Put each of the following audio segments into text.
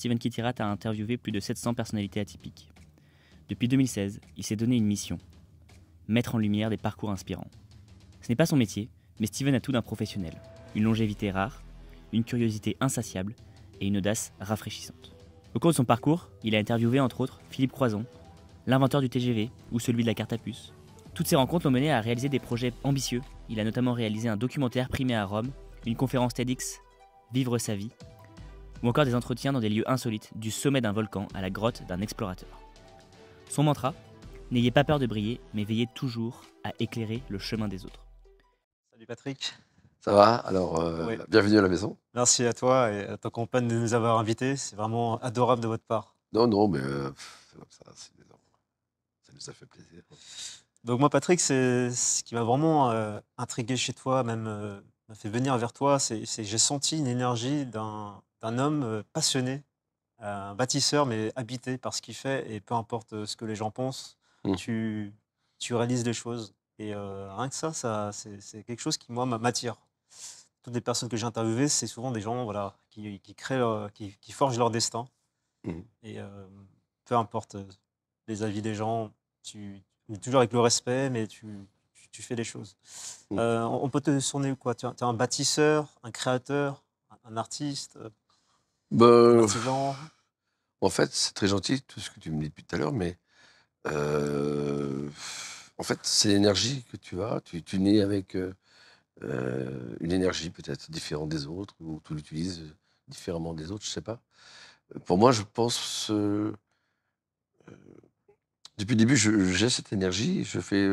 Steven Kittirat a interviewé plus de 700 personnalités atypiques. Depuis 2016, il s'est donné une mission, mettre en lumière des parcours inspirants. Ce n'est pas son métier, mais Steven a tout d'un professionnel. Une longévité rare, une curiosité insatiable et une audace rafraîchissante. Au cours de son parcours, il a interviewé entre autres Philippe Croizon, l'inventeur du TGV ou celui de la carte à puce. Toutes ces rencontres l'ont mené à réaliser des projets ambitieux. Il a notamment réalisé un documentaire primé à Rome, une conférence TEDx, Vivre sa vie, ou encore des entretiens dans des lieux insolites, du sommet d'un volcan à la grotte d'un explorateur. Son mantra, n'ayez pas peur de briller, mais veillez toujours à éclairer le chemin des autres. Salut Patrick. Ça va? Alors, Oui. bienvenue à la maison. Merci à toi et à ta compagne de nous avoir invités. C'est vraiment adorable de votre part. Non, mais c'est comme ça, ça nous a fait plaisir. Donc moi Patrick, c'est ce qui m'a vraiment intrigué chez toi, même m'a fait venir vers toi, c'est j'ai senti une énergie d'un homme passionné, un bâtisseur mais habité par ce qu'il fait et peu importe ce que les gens pensent, Mm. tu réalises les choses. Et rien que ça c'est quelque chose qui moi m'attire. Toutes les personnes que j'ai interviewées, c'est souvent des gens voilà, qui créent, qui forgent leur destin. Mm. Et peu importe les avis des gens, toujours avec le respect, mais tu fais les choses. Mm. On peut te surnommer quoi? Tu es un bâtisseur, un créateur, un artiste, un Ben, artisan? en fait, c'est très gentil tout ce que tu me dis depuis tout à l'heure, mais en fait, c'est l'énergie que tu as. Tu nais avec une énergie peut-être différente des autres, ou tu l'utilises différemment des autres, je sais pas. Pour moi, je pense, depuis le début, j'ai cette énergie, je fais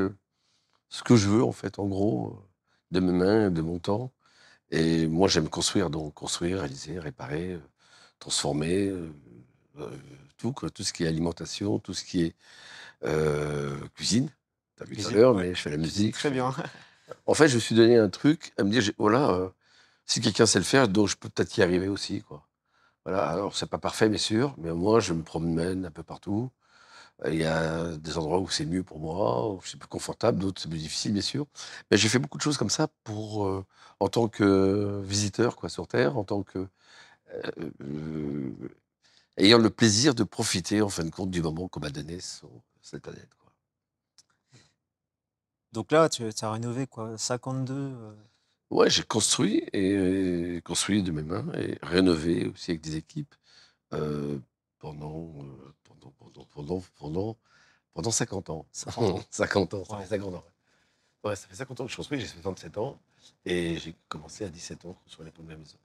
ce que je veux, en fait, en gros, de mes mains, de mon temps. Et moi, j'aime construire, donc construire, réaliser, réparer, transformer, tout, quoi, tout ce qui est alimentation, tout ce qui est cuisine. Tu as vu tout à Cuisine, l'heure, ouais. mais je fais la Cuisine musique. très bien. En fait, je me suis donné un truc à me dire, voilà, si quelqu'un sait le faire, donc je peux peut-être y arriver aussi, quoi. Voilà, alors c'est pas parfait, bien sûr, mais moi, je me promène un peu partout. Il y a des endroits où c'est mieux pour moi, où c'est plus confortable, d'autres c'est plus difficile, bien sûr. Mais j'ai fait beaucoup de choses comme ça pour, en tant que visiteur, quoi, sur Terre, en tant que euh, ayant le plaisir de profiter, en fin de compte, du moment qu'on m'a donné sur cette planète, quoi. Donc là, tu as rénové quoi? 52 Ouais, j'ai construit et construit de mes mains et rénové aussi avec des équipes euh, pendant 50 ans. 50 ans. 50 ans, ça Wow. fait 50 ans. Ouais, ça fait 50 ans que je construis, j'ai 67 ans et j'ai commencé à 17 ans sur les premières maisons.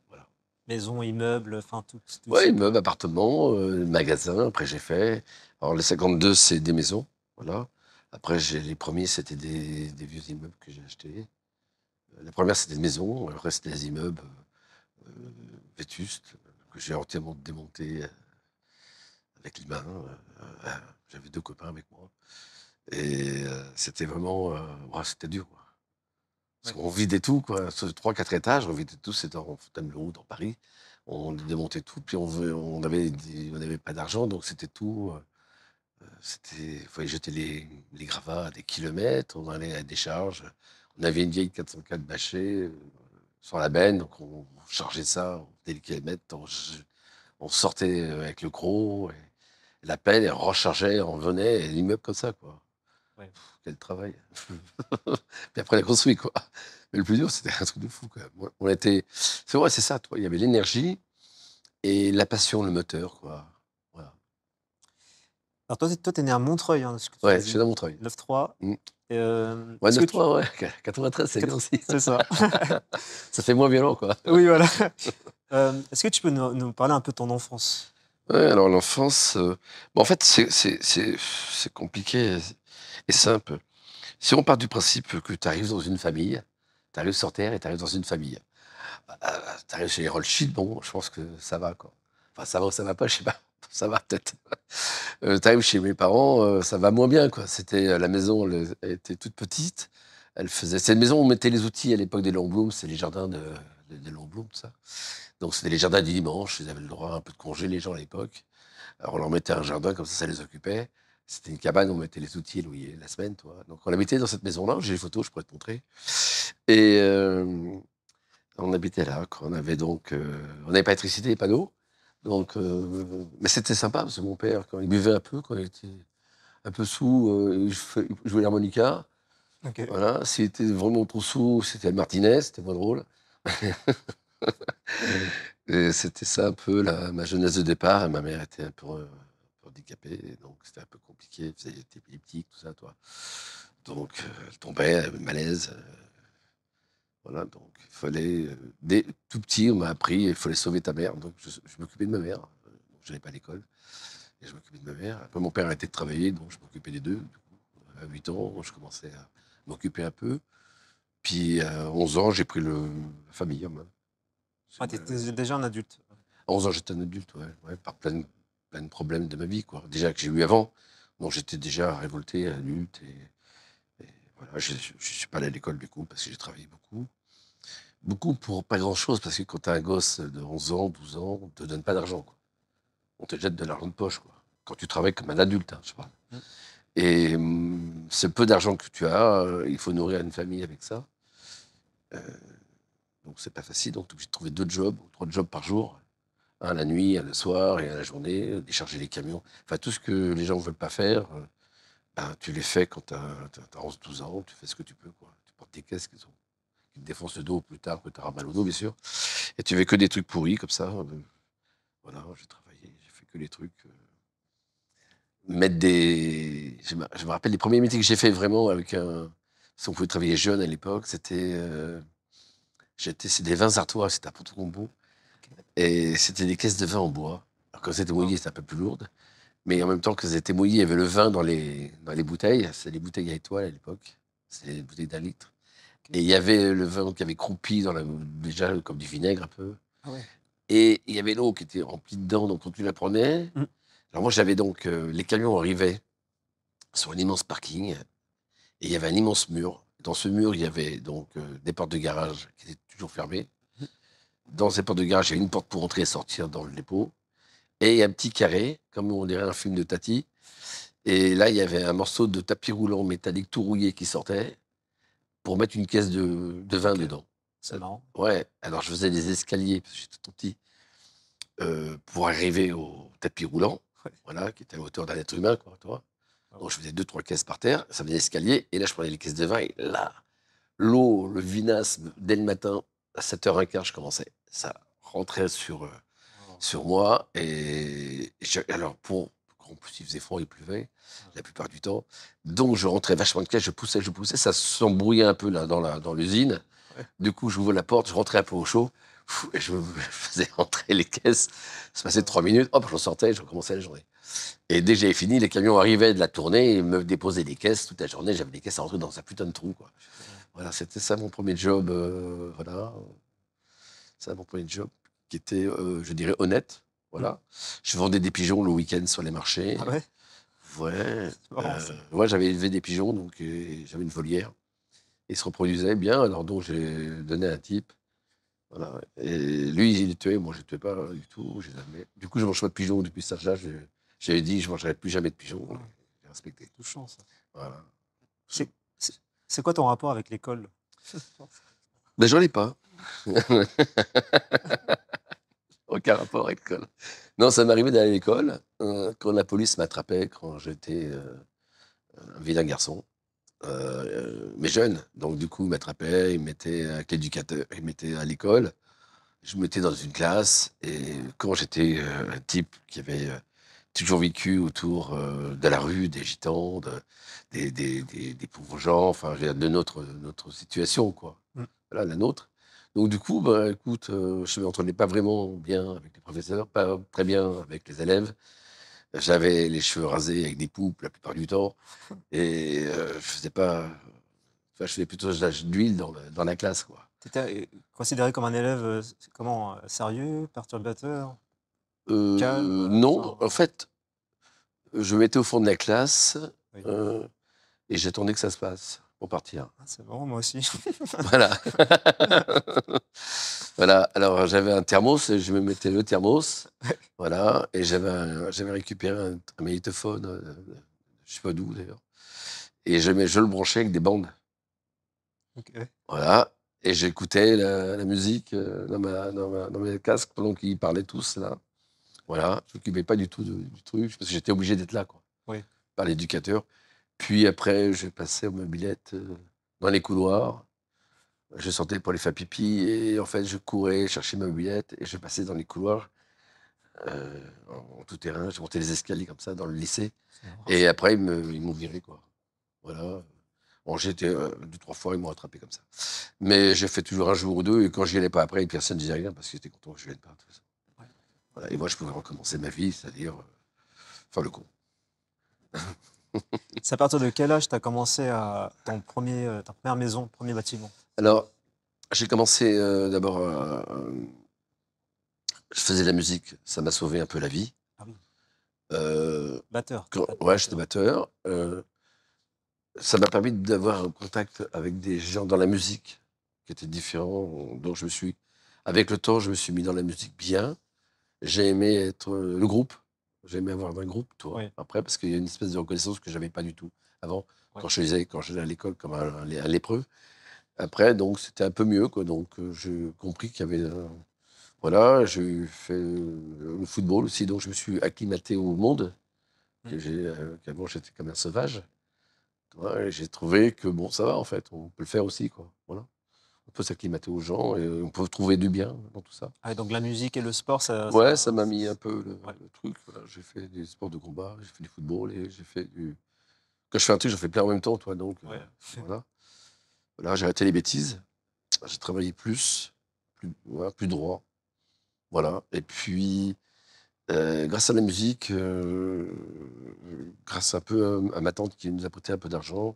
Voilà. Maison, immeuble, enfin tout Ouais, ça. immeuble, appartement, magasin, après j'ai fait. Alors les 52, c'est des maisons, voilà. Après, les premiers, c'était des vieux immeubles que j'ai achetés. La première, c'était des maisons, le reste, c'était des immeubles euh, vétustes que j'ai entièrement démontés avec les mains. J'avais 2 copains avec moi. Et c'était vraiment... ouais, c'était dur, quoi. Parce Ouais. qu'on vidait tout, quoi. Sur 3-4 étages, on vidait tout. C'était en Fontainebleau, dans Paris. On démontait tout. Puis on n'avait pas d'argent, donc c'était tout. Il fallait jeter les gravats à des kilomètres. On allait à la décharge. On avait une vieille 404 bâchée sur la benne, donc on chargeait ça, on faisait les kilomètres. On sortait avec le gros. Et la pelle, elle rechargeait, on venait, et l'immeuble comme ça, quoi. Ouais. Quel travail. Puis après, on a construit, quoi. Mais le plus dur, c'était un truc de fou, quand même. On était... C'est vrai, c'est ça, toi. Il y avait l'énergie et la passion, le moteur, quoi. Voilà. Alors toi, t'es né à Montreuil, hein, ce que tu Ouais, m'as je suis dit. dans Montreuil. 9-3. Mm. Et, Ouais, est-ce que 9-3, ouais. 93, c'est bien aussi. c'est ça. Ça fait moins violent, quoi. Oui, voilà. Est-ce que tu peux nous parler un peu de ton enfance? Ouais, alors l'enfance, bon, en fait, c'est compliqué et simple. Si on part du principe que tu arrives dans une famille, tu arrives sur Terre et tu arrives dans une famille. Tu arrives chez les Rothschild, bon, je pense que ça va, quoi. Enfin, ça va ou ça va pas, je sais pas. Ça va peut-être. Tu arrives chez mes parents, ça va moins bien, quoi. La maison, elle était toute petite. C'est une maison où on mettait les outils à l'époque des Longbloom, c'est les jardins des Longbloom, tout ça. Donc c'était les jardins du dimanche, ils avaient le droit à un peu de congé, les gens à l'époque. Alors on leur mettait un jardin, comme ça les occupait. C'était une cabane où on mettait les outils la semaine, toi. Donc on habitait dans cette maison-là, j'ai les photos, je pourrais te montrer. Et on habitait là, quoi. On avait donc, on n'avait pas d'électricité et pas d'eau. Donc, mais c'était sympa, parce que mon père, quand il buvait un peu, quand il était un peu saoul, il jouait l'harmonica. Ok. Voilà. S'il était vraiment trop saoul, c'était le martinet, c'était moins drôle. Et c'était ça un peu ma jeunesse de départ. Et ma mère était un peu handicapée, donc c'était un peu compliqué. Elle faisait des épileptiques, tout ça, toi. Donc, elle tombait, elle avait malaise. Voilà, donc il fallait, dès tout petit, on m'a appris, il fallait sauver ta mère. Donc je m'occupais de ma mère. Je n'allais pas à l'école et je m'occupais de ma mère. Après, mon père a arrêté de travailler, donc je m'occupais des deux. Du coup, à 8 ans, je commençais à m'occuper un peu. Puis à 11 ans, j'ai pris la famille en main. Ah, t'étais déjà un adulte. À 11 ans, j'étais un adulte, ouais, par plein de problèmes de ma vie, quoi. Déjà que j'ai eu avant. Donc j'étais déjà révolté, adulte. Et voilà, je ne suis pas allé à l'école du coup, parce que j'ai travaillé beaucoup. Beaucoup pour pas grand-chose, parce que quand tu as un gosse de 11 ans, 12 ans, on te donne pas d'argent, quoi. On te jette de l'argent de poche, quoi. Quand tu travailles comme un adulte, hein, je parle. Mm. Et ce peu d'argent que tu as, il faut nourrir une famille avec ça. Euh, donc c'est pas facile. Donc tu es obligé de trouver 2 jobs, 3 jobs par jour. Un la nuit, un le soir et un la journée, décharger les camions. Enfin, tout ce que les gens ne veulent pas faire, ben, tu les fais quand tu as 11, 12 ans, tu fais ce que tu peux, quoi. Tu portes tes caisses qui te défoncent le dos plus tard, que tu auras mal au dos, bien sûr. Et tu fais que des trucs pourris, comme ça. Voilà, j'ai travaillé, j'ai fait que les trucs. Mettre des. Je me rappelle les premiers métiers que j'ai fait vraiment avec un. Si on pouvait travailler jeune à l'époque, c'était. C'est des vins artois, c'était à Porto-Combo. Et c'était des caisses de vin en bois. Alors quand c'était mouillé, c'était un peu plus lourde. Mais en même temps que c'était mouillé, il y avait le vin dans les bouteilles. C'était les bouteilles à étoiles à l'époque. C'était les bouteilles d'1 litre. Et il y avait le vin qui avait croupi déjà comme du vinaigre un peu. Ah ouais. Et il y avait l'eau qui était remplie dedans, donc quand tu la prenais. Mm. Alors moi, j'avais donc. Les camions arrivaient sur un immense parking. Et il y avait un immense mur. Dans ce mur, il y avait donc des portes de garage qui étaient toujours fermées. Dans ces portes de garage, il y avait une porte pour entrer et sortir dans le dépôt. Et un petit carré, comme on dirait un film de Tati. Et là, il y avait un morceau de tapis roulant métallique tout rouillé qui sortait pour mettre une caisse de vin Ok. dedans. C'est marrant. Ouais, alors je faisais des escaliers, parce que j'étais tout petit, pour arriver au tapis roulant, Ouais. voilà, qui était à la hauteur d'un être humain, quoi, tu vois. Ah Donc je faisais 2, 3 caisses par terre, ça faisait escalier, et là je prenais les caisses de vin, et là, l'eau, le vinasse, dès le matin, à 7h15, je commençais. Ça rentrait Wow. sur moi, et alors en plus il faisait froid, il pleuvait, la plupart du temps, donc je rentrais vachement de caisse, je poussais, ça s'embrouillait un peu là dans l'usine. Ouais. Du coup, j'ouvre la porte, je rentrais un peu au chaud, et je faisais rentrer les caisses. Ça passait 3 minutes, hop, j'en sortais et je recommençais la journée. Et dès que j'avais fini, les camions arrivaient de la tournée et me déposaient des caisses toute la journée. J'avais des caisses à rentrer dans un putain de trou, quoi. Voilà, c'était ça mon premier job. Voilà, ça mon premier job qui était, je dirais, honnête. Voilà. Je vendais des pigeons le week-end sur les marchés. Ah ouais. Ouais. C'est marrant, ça. Ouais, j'avais élevé des pigeons, donc j'avais une volière. Ils se reproduisaient bien, alors donc j'ai donné un type. Voilà. Et lui, il les tuait, moi je ne les tuais pas du tout. Du coup, je ne mange pas de pigeons depuis cet âge-là. J'avais dit, je ne mangerai plus jamais de pigeons. Ouais. J'ai respecté. Touchant, ça. Voilà. C'est c'est quoi ton rapport avec l'école? Ben, j'en ai pas. Aucun rapport avec l'école. Non, ça m'arrivait d'aller à l'école quand la police m'attrapait, quand j'étais un vilain garçon, mais jeune. Donc, du coup, il m'attrapait, il me mettait avec l'éducateur, il me mettait à l'école. Je me mettais dans une classe, et quand j'étais un type qui avait toujours vécu autour de la rue, des gitans, des pauvres gens, enfin, je veux dire, de notre situation, quoi. Mm. Voilà, la nôtre. Donc, du coup, bah, écoute, je ne m'entendais pas vraiment bien avec les professeurs, pas très bien avec les élèves. J'avais les cheveux rasés avec des poupes la plupart du temps, et je faisais pas. Enfin, je faisais plutôt de l'huile dans la classe, quoi. T'étais considéré comme un élève comment, sérieux, perturbateur, calme, Non, en enfin, fait, je me mettais au fond de la classe oui. et j'attendais que ça se passe pour partir. Ah, c'est marrant, moi aussi. Voilà. Voilà. Alors, j'avais un thermos et je me mettais le thermos. Voilà. Et j'avais récupéré un magnétophone, je sais pas d'où d'ailleurs. Et je le branchais avec des bandes. Ok. Voilà. Et j'écoutais la musique dans mes casques pendant qu'ils parlaient tous là. Voilà, je m'occupais pas du tout du truc, parce que j'étais obligé d'être là, quoi, Oui. par l'éducateur. Puis après, je passais aux mobylettes dans les couloirs. Je sortais pour aller faire pipi et en fait, je courais chercher ma mobilette et je passais dans les couloirs en tout terrain. Je montais les escaliers comme ça dans le lycée. C'est marrant. Et après, ils m'ont viré, quoi. Voilà. Bon, j'étais 2, 3 fois, ils m'ont rattrapé comme ça. Mais j'ai fait toujours un jour ou deux, et quand j'y allais pas après, personne ne disait rien parce qu'ils étaient contents que je vienne pas. Tout ça. Ouais. Voilà. Et moi, je pouvais recommencer ma vie, c'est-à-dire faire le con. C'est à partir de quel âge tu as commencé ta première maison, premier bâtiment? Alors, j'ai commencé d'abord, je faisais de la musique, ça m'a sauvé un peu la vie. Ah oui, Euh, batteur. ouais, j'étais batteur. Ça m'a permis d'avoir un contact avec des gens dans la musique qui étaient différents. Donc, avec le temps, je me suis mis dans la musique bien. J'ai aimé être le groupe. J'ai aimé avoir un groupe, toi. Oui. Après, parce qu'il y a une espèce de reconnaissance que j'avais pas du tout avant, Ouais. quand j'allais à l'école comme un lépreux. Après, donc, c'était un peu mieux, quoi. Donc, j'ai compris qu'il y avait. Voilà, j'ai fait le football aussi, donc je me suis acclimaté au monde. Qu'avant, j'étais comme un sauvage. Ouais, et j'ai trouvé que bon, ça va en fait, on peut le faire aussi, quoi. Voilà. On peut s'acclimater aux gens et on peut trouver du bien dans tout ça. Ah, donc la musique et le sport, Ouais, ça m'a mis un peu Ouais. le truc. Voilà. J'ai fait des sports de combat, j'ai fait du football et j'ai fait du. Quand je fais un truc, j'en fais plein en même temps, toi. Donc Ouais. voilà. Voilà, j'ai arrêté les bêtises. J'ai travaillé voilà, plus droit. Voilà. Et puis, grâce à la musique, grâce un peu à ma tante qui nous a prêté un peu d'argent,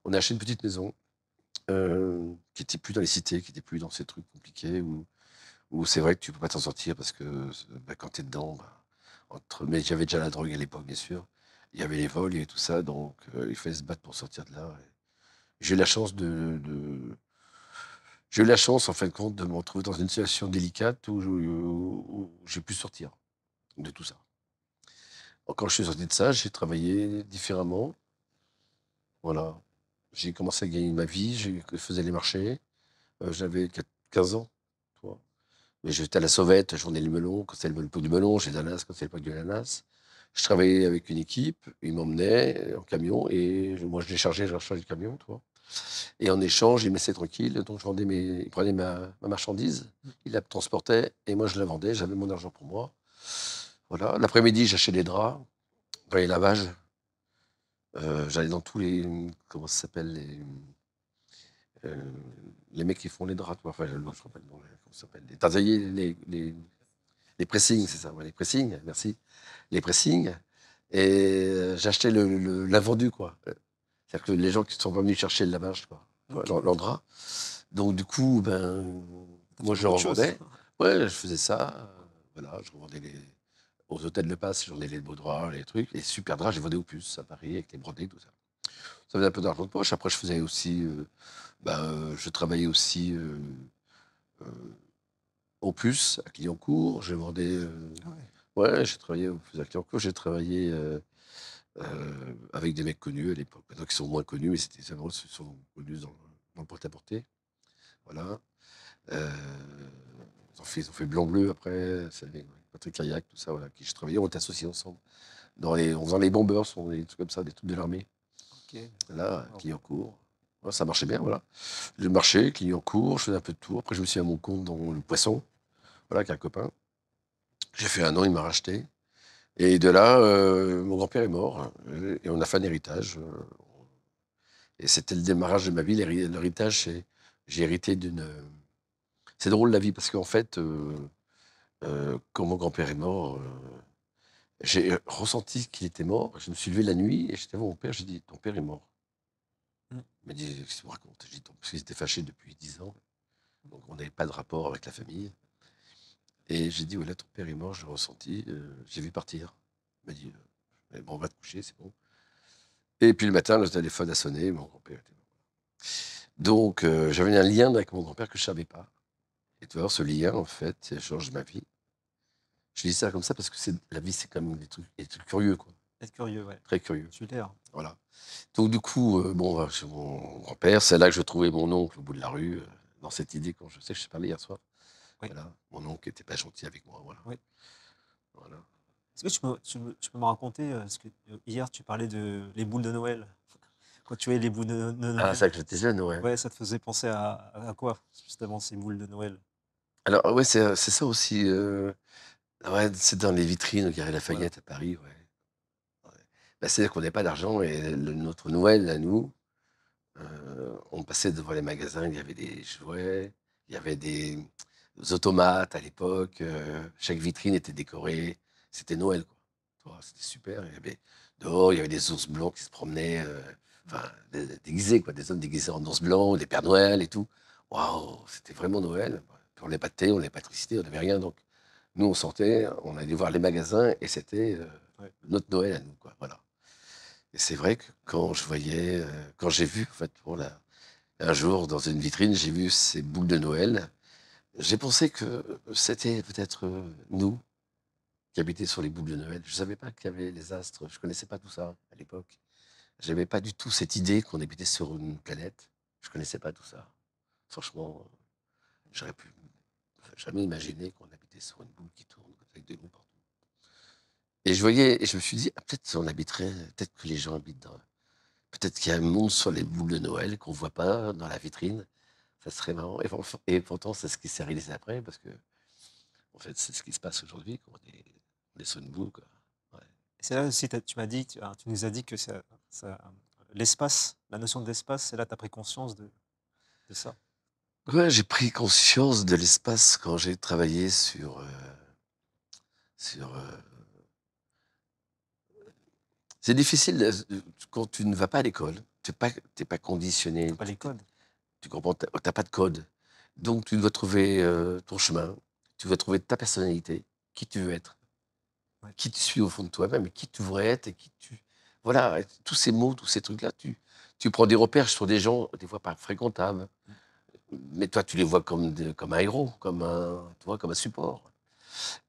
on a acheté une petite maison. Qui n'était plus dans les cités, qui n'était plus dans ces trucs compliqués où c'est vrai que tu peux pas t'en sortir parce que quand tu es dedans, mais j'avais déjà la drogue à l'époque, bien sûr. Il y avait les vols, il y avait tout ça, donc il fallait se battre pour sortir de là. J'ai eu la chance j'ai eu la chance, en fin de compte, de me retrouver dans une situation délicate où j'ai pu sortir de tout ça. Quand je suis sorti de ça, j'ai travaillé différemment. Voilà. J'ai commencé à gagner ma vie, je faisais les marchés. J'avais 15 ans, toi. Mais j'étais à la sauvette, je vendais le melon, quand c'était l'époque du melon, j'ai de l'ananas quand c'était l'époque de l'ananas. Je travaillais avec une équipe, ils m'emmenaient en camion et moi je les chargeais, je rechargeais le camion, toi. Et en échange, ils me laissaient tranquille, donc ils prenaient ma marchandise, ils la transportaient et moi je la vendais, j'avais mon argent pour moi. Voilà. L'après-midi, j'achetais des draps, dans les lavages. J'allais dans tous les, comment ça s'appelle, euh, les mecs qui font les draps, enfin, je ne me rappelle pas le nom, comment ça s'appelle, les pressings, c'est ça, ouais, les pressings, merci, les pressings, et j'achetais l'invendu, quoi. C'est-à-dire que les gens qui sont pas venus chercher le lavage, quoi, Ok. leur drap. Donc du coup, moi je Beaucoup de choses. revendais, ouais, je faisais ça, voilà, je revendais aux hôtels de passe, j'en ai les beaux draps, les trucs, les super draps, je les vendais aux puces à Paris, avec les brodés, tout ça. Ça faisait un peu d'argent de poche. Après, je faisais aussi, je travaillais aussi au plus à Clignancourt. Je vendais. Ah ouais. Ouais, j'ai travaillé au plus à Clignancourt. J'ai travaillé avec des mecs connus à l'époque. Maintenant, qui sont moins connus, mais c'est vrai, ils sont connus dans le porte-à-porter. Voilà. Ils ont fait Blanc-Bleu après. C'est avec Patrick Caillac, tout ça, voilà, qui j'ai travaillé. On était associés ensemble. En faisant les bombers, des trucs comme ça, des trucs de l'armée. Ok. Là, Clignancourt. Ouais, ça marchait bien, voilà. Je marchais, Clignancourt, je faisais un peu de tour. Après, je me suis mis à mon compte dans le poisson, voilà, avec un copain. J'ai fait 1 an, il m'a racheté. Et de là, mon grand-père est mort. Et on a fait un héritage. Et c'était le démarrage de ma vie. L'héritage, j'ai hérité d'une. C'est drôle la vie, parce qu'en fait, quand mon grand-père est mort, j'ai ressenti qu'il était mort. Je me suis levé la nuit et j'étais voir mon père, j'ai dit, ton père est mort. Mm. Il m'a dit, qu'est-ce que tu me racontes? J'ai dit, parce qu'ils étaient fâchés depuis 10 ans. Donc on n'avait pas de rapport avec la famille. Et j'ai dit, voilà, ton père est mort, j'ai ressenti, j'ai vu partir. Il m'a dit, bon, on va te coucher, c'est bon. Et puis le matin, le téléphone a sonné, mon grand-père était mort. Donc j'avais un lien avec mon grand-père que je ne savais pas. Et tu vois, ce lien, en fait, ça change ma vie. Je dis ça comme ça parce que la vie, c'est quand même des trucs curieux, quoi. Être curieux, ouais. Très curieux. Super. Voilà. Donc du coup, chez mon grand-père, c'est là que je trouvais mon oncle au bout de la rue, dans cette idée, quand je sais que je suis parlé hier soir. Oui. Voilà, mon oncle n'était pas gentil avec moi, voilà. Oui. Voilà. Est-ce que tu peux me raconter, parce que hier tu parlais de les boules de Noël. Quand tu voyais les boules de Ah, Noël, ça que j'étais jeune, ouais. ouais, ça te faisait penser à quoi, justement, ces boules de Noël? Alors, ouais, c'est ça aussi. Ouais, c'est dans les vitrines au Galeries Voilà. Lafayette à Paris, ouais. Ouais. Bah, c'est-à-dire qu'on n'avait pas d'argent et notre Noël à nous, on passait devant les magasins, il y avait des jouets, il y avait des automates à l'époque, chaque vitrine était décorée. C'était Noël, quoi. Tu vois, c'était super. Dehors, il y avait des ours blancs qui se promenaient, enfin, déguisés, quoi, des hommes déguisés en ours blancs, des Pères Noël et tout. Waouh, c'était vraiment Noël. Puis on n'avait pas de thé, on n'avait pas de électricité, on n'avait rien. Donc, nous, on sortait, on allait voir les magasins et c'était Ouais. notre Noël à nous, quoi. Voilà. Et c'est vrai que quand je voyais, quand j'ai vu, en fait, voilà, un jour, dans une vitrine, j'ai vu ces boules de Noël. J'ai pensé que c'était peut-être nous qui habitions sur les boules de Noël. Je ne savais pas qu'il y avait les astres. Je ne connaissais pas tout ça à l'époque. Je n'avais pas du tout cette idée qu'on habitait sur une planète. Je ne connaissais pas tout ça. Franchement, j'aurais pu jamais imaginer qu'on habitait sur une boule qui tourne avec des loups partout. Et je voyais, et je me suis dit, ah, peut-être on habiterait, peut-être que les gens habitent dans. Peut-être qu'il y a un monde sur les boules de Noël qu'on ne voit pas dans la vitrine. Ça serait marrant. Et pourtant, c'est ce qui s'est réalisé après, parce que, en fait, c'est ce qui se passe aujourd'hui, quand on est sur une boule, quoi. Ouais. Et c'est là aussi, tu m'as dit, tu nous as dit que l'espace, la notion de l'espace, c'est là que tu as pris conscience de ça. Ouais, j'ai pris conscience de l'espace quand j'ai travaillé sur. C'est difficile quand tu ne vas pas à l'école, t'es pas conditionné, T'as pas les codes. tu comprends, t'as pas de code. Donc tu dois trouver ton chemin, tu dois trouver ta personnalité, qui tu veux être, Ouais. qui tu suis au fond de toi-même, et qui tu voudrais être, et qui tu. Voilà, et tous ces mots, tous ces trucs-là, tu prends des repères sur des gens, des fois pas fréquentables, mais toi tu les vois comme un héros, tu vois, comme un support.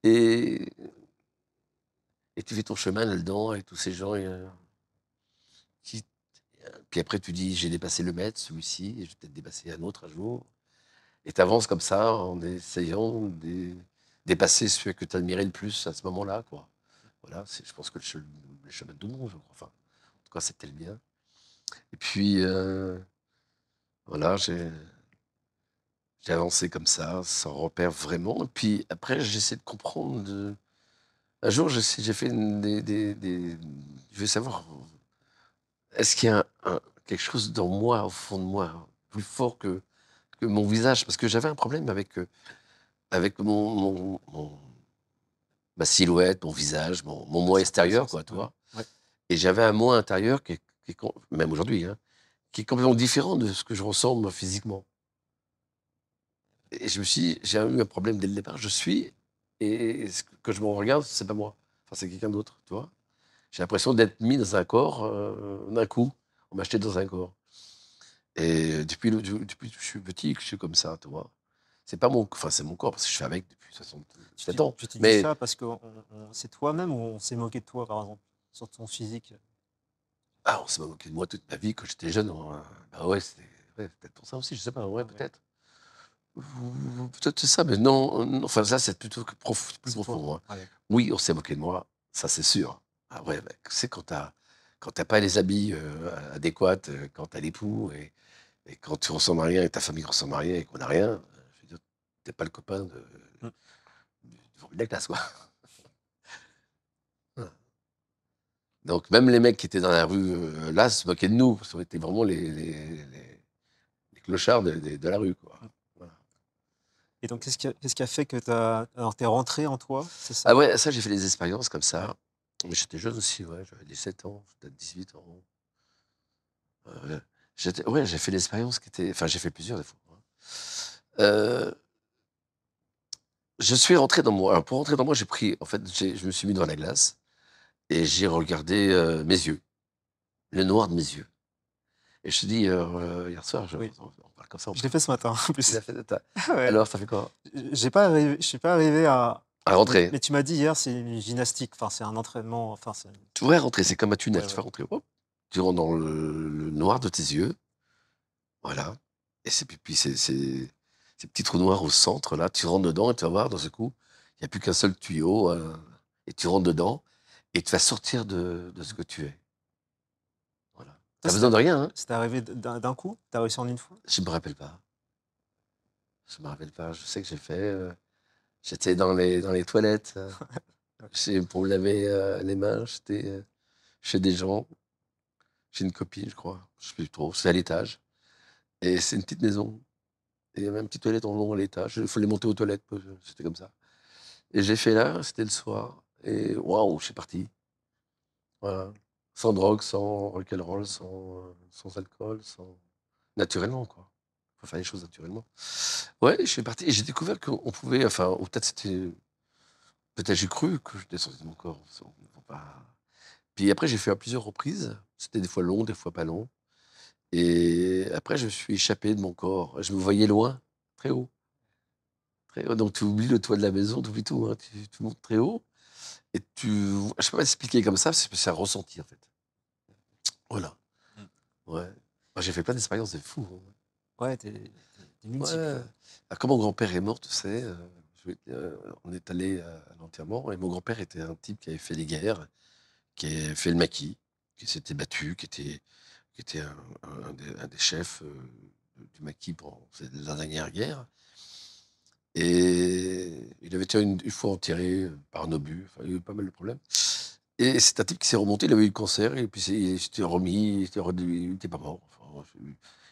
Et, et tu fais ton chemin là-dedans avec tous ces gens. Qui- Puis après, tu dis, j'ai dépassé le maître, celui-ci, et je vais peut-être dépasser un autre un jour. Et tu avances comme ça en essayant de dépasser ceux que tu admirais le plus à ce moment-là, quoi. Voilà, je pense que le chemin de tout le monde, je crois. Enfin, en tout cas, c'était le mien. Et puis, voilà, j'ai avancé comme ça, sans repère vraiment. Et puis après, j'essaie de comprendre. Un jour, j'ai fait je veux savoir, est-ce qu'il y a quelque chose dans moi, au fond de moi, plus fort que mon visage? Parce que j'avais un problème avec ma silhouette, mon visage, mon moi extérieur, quoi, tu Ouais. vois? Ouais. Et j'avais un moi intérieur même aujourd'hui, hein, qui est complètement différent de ce que je ressens, moi, physiquement. Et je me suis dit, j'ai eu un problème dès le départ. Je suis, et que je me regarde, c'est pas moi. Enfin, c'est quelqu'un d'autre, tu vois? J'ai l'impression d'être mis dans un corps, d'un coup. On m'a acheté dans un corps. Et depuis que je suis petit, que je suis comme ça, tu vois? C'est pas enfin, c'est mon corps, parce que je suis avec depuis 67 ans. Tu t'es dit Mais, ça parce que c'est toi-même ou on s'est moqué de toi, par exemple, sur ton physique? on s'est moqué de moi toute ma vie quand j'étais jeune. Bah ouais, ouais, peut-être pour ça aussi, je sais pas, ouais, Ah ouais, peut-être. Peut-être c'est ça, mais non, non, enfin, ça, c'est plutôt plus c'est toi. profond, hein. Ah, d'accord. Oui, on s'est moqué de moi, ça, c'est sûr. Ah ouais, bah, tu sais, quand t'as pas les habits adéquats, quand t'as l'époux, et quand tu ressembles à rien, et ta famille ressemble à rien, et qu'on a rien, je veux dire, t'es pas le copain Mm. de la classe, quoi. Donc, même les mecs qui étaient dans la rue, là, se moquaient de nous, parce qu'on était vraiment les clochards de la rue, quoi. Mm. Voilà. Et donc, qu'est-ce qui a fait que alors, t'es rentré en toi, c'est Ah ça? ouais, ça, j'ai fait des expériences comme Ouais. ça. Mais j'étais jeune aussi, ouais, j'avais 17 ans, peut-être 18 ans. Ouais, j'ai fait l'expérience qui était. Enfin, j'ai fait plusieurs des fois, hein. Euh, je suis rentré dans moi. Alors, pour rentrer dans moi, j'ai pris. En fait, je me suis mis dans la glace et j'ai regardé mes yeux, le noir de mes yeux. Et je te dis, hier soir, Oui. on parle comme ça. Je l'ai fait ce matin, en Tu plus. l'as fait, Ouais. alors, ça fait quoi? Je suis pas arrivé à. À rentrer. Mais tu m'as dit hier, c'est une gymnastique. Enfin, c'est un entraînement. Enfin, Tu vois, rentrer, c'est comme un tunnel. ouais, Tu ouais. vas rentrer, hop, tu rentres dans le noir de tes yeux. Voilà. Et puis ces petits trous noirs au centre, là, tu rentres dedans et tu vas voir, dans ce coup, il n'y a plus qu'un seul tuyau. et tu rentres dedans, et tu vas sortir de ce que tu es. Voilà. Tu Ça, besoin de rien, hein. c'était arrivé d'un coup? Tu as réussi en une fois? Je me rappelle pas. Je me rappelle pas. Je sais que j'ai fait. J'étais dans les toilettes. Pour me laver les mains, j'étais chez des gens, chez une copine, je crois. Je sais plus trop. C'est à l'étage. Et c'est une petite maison. Et il y avait une petite toilette en long à l'étage. Il fallait monter aux toilettes. C'était comme ça. Et j'ai fait là, c'était le soir. Et waouh, je suis parti. Voilà. Sans drogue, sans rock'n'roll, sans alcool, naturellement, quoi. Faut faire les choses naturellement. Ouais, je suis parti et j'ai découvert qu'on pouvait, enfin, ou peut-être c'était, peut-être j'ai cru que je descendais de mon corps. Faut pas. Puis après, j'ai fait à plusieurs reprises. C'était des fois long, des fois pas long. Et après, je me suis échappé de mon corps. Je me voyais loin, très haut. Très haut. Donc, tu oublies le toit de la maison, tu oublies tout, hein. Tu montes très haut. Et je peux pas expliquer comme ça, c'est un ressenti, en fait. Voilà. Mm. Ouais. Moi, j'ai fait plein d'expériences, c'est fou, hein. Ouais, t'es multiple. Ouais. Ah, quand mon grand-père est mort, tu sais, on est allé à l'enterrement, et mon grand-père était un type qui avait fait les guerres, qui avait fait le maquis, qui s'était battu, qui était un des chefs du maquis pendant la dernière guerre. Et il avait été une fois enterré par un obus, enfin, il y a eu pas mal de problèmes. Et c'est un type qui s'est remonté, il avait eu le cancer, et puis il s'était remis, il n'était pas mort. Enfin,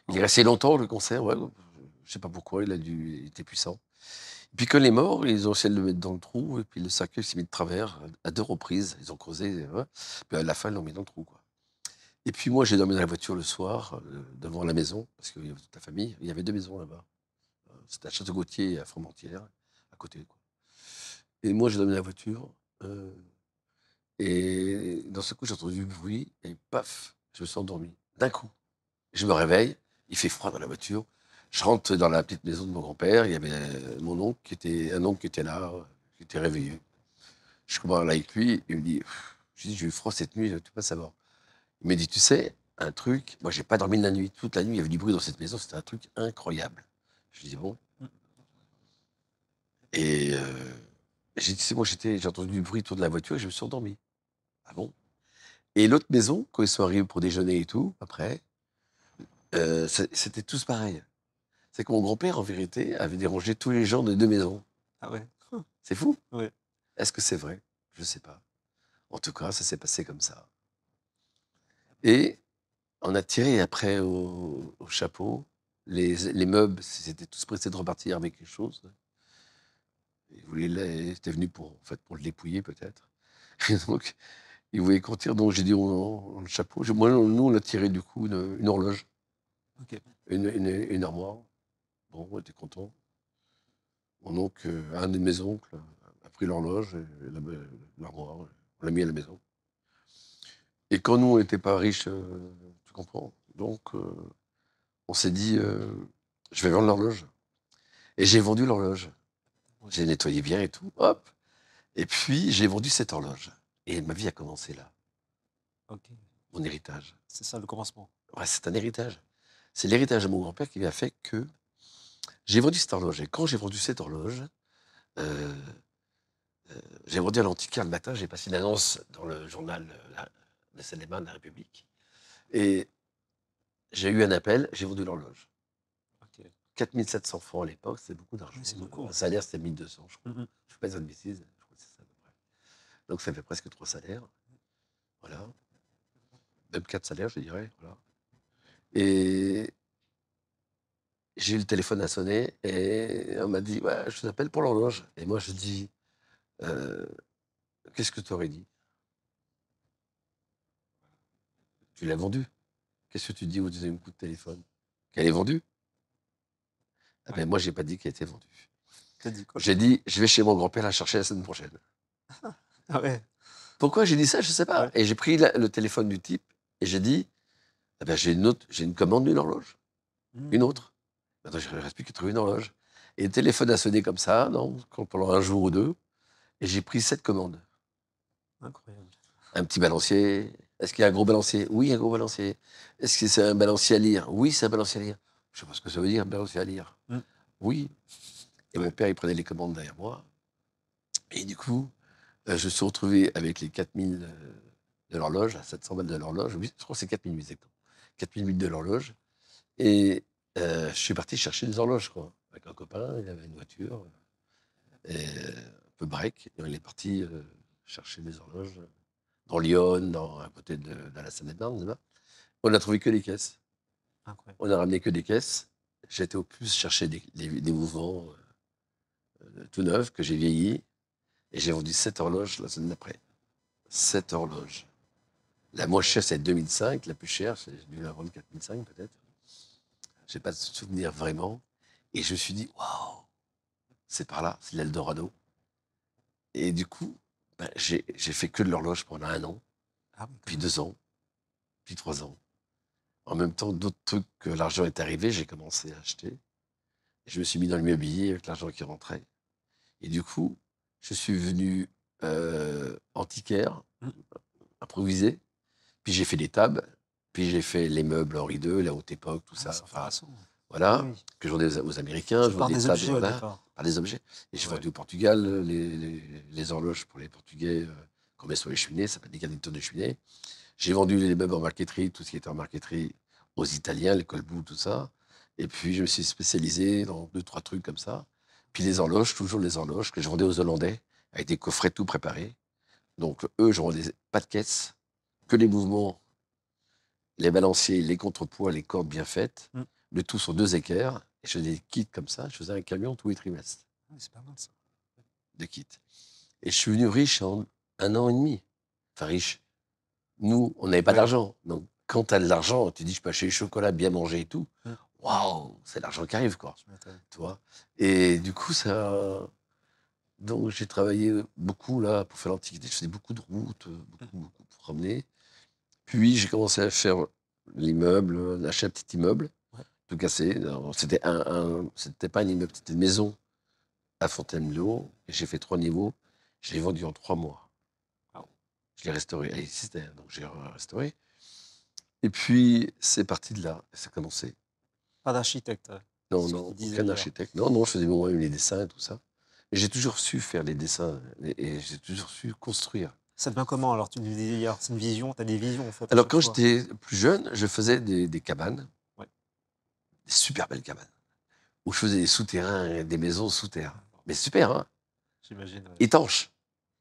il est resté longtemps, le cancer, ouais, je sais pas pourquoi, il était puissant. Et puis quand il est mort, ils ont essayé de le mettre dans le trou, et puis le cercueil s'est mis de travers à 2 reprises. Ils ont creusé, ouais. Puis à la fin, ils l'ont mis dans le trou, quoi. Et puis moi, j'ai dormi dans la voiture le soir, devant la maison, parce qu'il y avait toute la famille. Il y avait 2 maisons là-bas. C'était à Château-Gautier et à Fromentieres, à côté, quoi. Et moi, j'ai dormi dans la voiture, et dans ce coup, j'ai entendu du bruit, et paf, je me suis endormi, d'un coup. Je me réveille, il fait froid dans la voiture. Je rentre dans la petite maison de mon grand-père. Il y avait mon oncle un oncle qui était là, qui était réveillé. Je commence là avec lui. Il me dit, je dis, j'ai eu froid cette nuit, tu peux pas savoir. Il me dit, tu sais, un truc, moi, j'ai pas dormi de la nuit. Toute la nuit, il y avait du bruit dans cette maison. C'était un truc incroyable. Je dis, bon. Et j'ai dit, c'est moi, j'ai entendu du bruit autour de la voiture et je me suis endormi. Ah bon? Et l'autre maison, quand ils sont arrivés pour déjeuner et tout, après, c'était tous pareil. C'est que mon grand-père, en vérité, avait dérangé tous les gens des 2 maisons. Ah ouais. C'est fou? Ouais. Est-ce que c'est vrai? Je sais pas. En tout cas, ça s'est passé comme ça. Et on a tiré après au chapeau. Les meubles, ils étaient tous pressés de repartir avec les choses. Ils étaient venus en fait, pour le dépouiller, peut-être. Et donc, ils voulaient qu'on tire. Donc, j'ai dit, le chapeau. Moi, nous, on a tiré, du coup, une horloge. Ok. Une armoire. Bon, on était contents. Mon oncle, un de mes oncles, a pris l'horloge et l'armoire. On l'a mis à la maison. Et quand nous, on n'était pas riches, tu comprends? Donc, on s'est dit, je vais vendre l'horloge. Et j'ai vendu l'horloge. J'ai nettoyé bien et tout. Hop. Et puis, j'ai vendu cette horloge. Et ma vie a commencé là. Ok. Mon héritage. C'est ça le commencement. Ouais, c'est un héritage. C'est l'héritage de mon grand-père qui a fait que j'ai vendu cette horloge. Et quand j'ai vendu cette horloge, euh, j'ai vendu à l'antiquaire le matin. J'ai passé une annonce dans le journal de Seine-et-Marne, La République. Et j'ai eu un appel, j'ai vendu l'horloge. Ok. 4 700 francs à l'époque, c'est beaucoup d'argent. Oui, c'est beaucoup. Un salaire, c'était 1 200, je crois. Mhm. Je ne fais pas de bêtises, je crois que c'est ça à peu près. Donc ça fait presque 3 salaires. Voilà. Même 4 salaires, je dirais. Voilà. Et j'ai eu le téléphone à sonner et on m'a dit, ouais, je vous appelle pour l'horloge. Et moi, je dis, euh, qu'est-ce que tu aurais dit? Tu l'as vendue. Qu'est-ce que tu dis au deuxième coup de téléphone? Qu'elle est vendue? Ah ben, Ouais. moi, j'ai pas dit qu'elle était vendue. T'as dit quoi? J'ai dit, je vais chez mon grand-père la chercher la semaine prochaine. Ah ouais. Pourquoi j'ai dit ça? Je sais pas. Ouais. Et j'ai pris le téléphone du type et j'ai dit, ah ben, j'ai une commande d'une horloge. Une autre. Maintenant, il ne reste plus qu'à trouver une horloge. Et le téléphone a sonné comme ça, pendant un jour ou deux. Et j'ai pris 7 commandes. Incroyable. Un petit balancier. Est-ce qu'il y a un gros balancier? Oui, un gros balancier. Est-ce que c'est un balancier à lire? Oui, c'est un balancier à lire. Je ne sais pas ce que ça veut dire, un balancier à lire. Oui. Et mon père, il prenait les commandes derrière moi. Et du coup, je me suis retrouvé avec les 4000 de l'horloge, 700 balles de l'horloge. Oui, je crois que c'est 4000 exactement. 4000 de l'horloge. Et je suis parti chercher des horloges, quoi. Avec un copain, il avait une voiture, et un peu break. Et on est parti chercher des horloges dans Lyon, à côté de la Seine-et-Marne, là-bas. On n'a trouvé que des caisses. Incroyable. On a ramené que des caisses. J'étais au plus chercher des mouvements tout neufs que j'ai vieillis. Et j'ai vendu 7 horloges la semaine d'après. 7 horloges. La moins chère, c'est 2005. La plus chère, j'ai dû la vendre 4005 peut-être. Je n'ai pas de souvenir vraiment. Et je me suis dit, waouh, c'est par là, c'est l'Eldorado. Et du coup, ben, j'ai fait que de l'horloge pendant 1 an, Ah oui, quand puis même. 2 ans, puis 3 ans. En même temps, d'autres trucs que l'argent est arrivé, j'ai commencé à acheter. Et je me suis mis dans l'immobilier avec l'argent qui rentrait. Et du coup, je suis venu antiquaire, Mm. improvisé. Puis j'ai fait des tables, puis j'ai fait les meubles Henri II, la haute époque, tout Ah, ça. c'est Enfin, intéressant. voilà, Oui, oui. que je vendais aux Américains. C'est Je par vendais des des tables, objets au voilà, départ. par des objets. Et j'ai Ouais. vendu au Portugal les horloges pour les Portugais qu'on met sur les cheminées, ça s'appelle des garnitures de cheminée. J'ai vendu les meubles en marqueterie, tout ce qui était en marqueterie aux Italiens, les colbous, tout ça. Et puis je me suis spécialisé dans 2-3 trucs comme ça. Puis les horloges, toujours les horloges que je vendais aux Hollandais, avec des coffrets tout préparés. Donc eux, je vendais pas de caisse, que les mouvements, les balanciers, les contrepoids, les cordes bien faites, Mm. le tout sur 2 équerres. Et je faisais des kits comme ça. Je faisais un camion tous les trimestres Oui, c'est pas mal ça. de kits. Et je suis venu riche en 1 an et demi. Enfin, riche. Nous, on n'avait pas Ouais. d'argent. Donc, quand tu as de l'argent, tu dis, je peux acheter du chocolat, bien manger et tout. Mm. Waouh, c'est l'argent qui arrive, quoi. Je m'étonne. Tu vois. Et du coup, ça. Donc, j'ai travaillé beaucoup là pour faire l'Antiquité. Je faisais beaucoup de routes, beaucoup pour ramener. Puis, j'ai commencé à faire l'immeuble, acheter un petit immeuble, Ouais. tout cassé. Alors, c'était pas un immeuble, c'était une maison à Fontainebleau. Et j'ai fait 3 niveaux. Je l'ai vendu en 3 mois. Wow. Je l'ai restauré. Elle existait, donc j'ai restauré. Et puis, c'est parti de là. Ça a commencé. Pas d'architecte. Non, ce que non, tu disais aucun hier. architecte. Non, non, je faisais moi-même les dessins et tout ça. Mais j'ai toujours su faire les dessins et j'ai toujours su construire. Ça devient comment alors? Tu nous disais hier, c'est une vision, tu as des visions en fait à Alors, chaque quand fois. j'étais plus jeune, je faisais des cabanes, Ouais. des super belles cabanes, où je faisais des souterrains, des maisons sous terre. Mais super, hein, J'imagine. Ouais. étanches.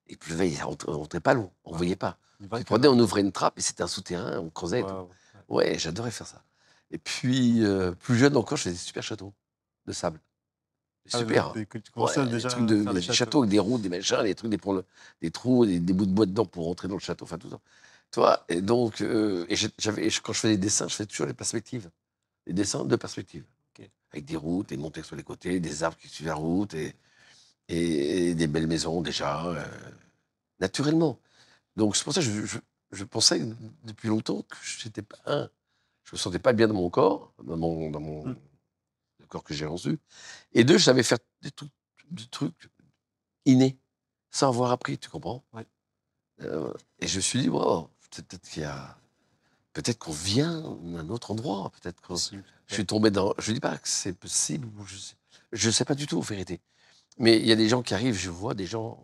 Il pleuvait, on rentrait pas l'eau, on ne Wow. voyait pas. Une vraie Tu prenais, cabane. on ouvrait une trappe et c'était un souterrain, on creusait et tout. Waouh. Ouais, j'adorais faire ça. Et puis, plus jeune encore, je faisais des super châteaux de sable. Ah, Super, hein. tu commençais Ouais, des déjà trucs à faire des des châteaux châteaux. avec des routes, des machins, des trucs, des trous, des bouts de bois dedans pour rentrer dans le château, enfin tout ça. Tu vois, et donc, quand je faisais des dessins, je faisais toujours les perspectives. Des dessins de perspectives. Ok. Avec des routes, des montées sur les côtés, des arbres qui suivent la route, et des belles maisons déjà, naturellement. Donc c'est pour ça que je pensais depuis longtemps que j'étais pas je me sentais pas bien dans mon corps, Mm. le corps que j'ai reçu. Et 2, je savais faire des trucs innés, sans avoir appris, tu comprends? Ouais. Et je me suis dit: «Waouh, peut-être qu'on vient d'un autre endroit, peut-être que» Possible. je suis tombé dans je dis pas que c'est possible ou je sais pas du tout, en vérité. Mais il y a des gens qui arrivent, je vois des gens,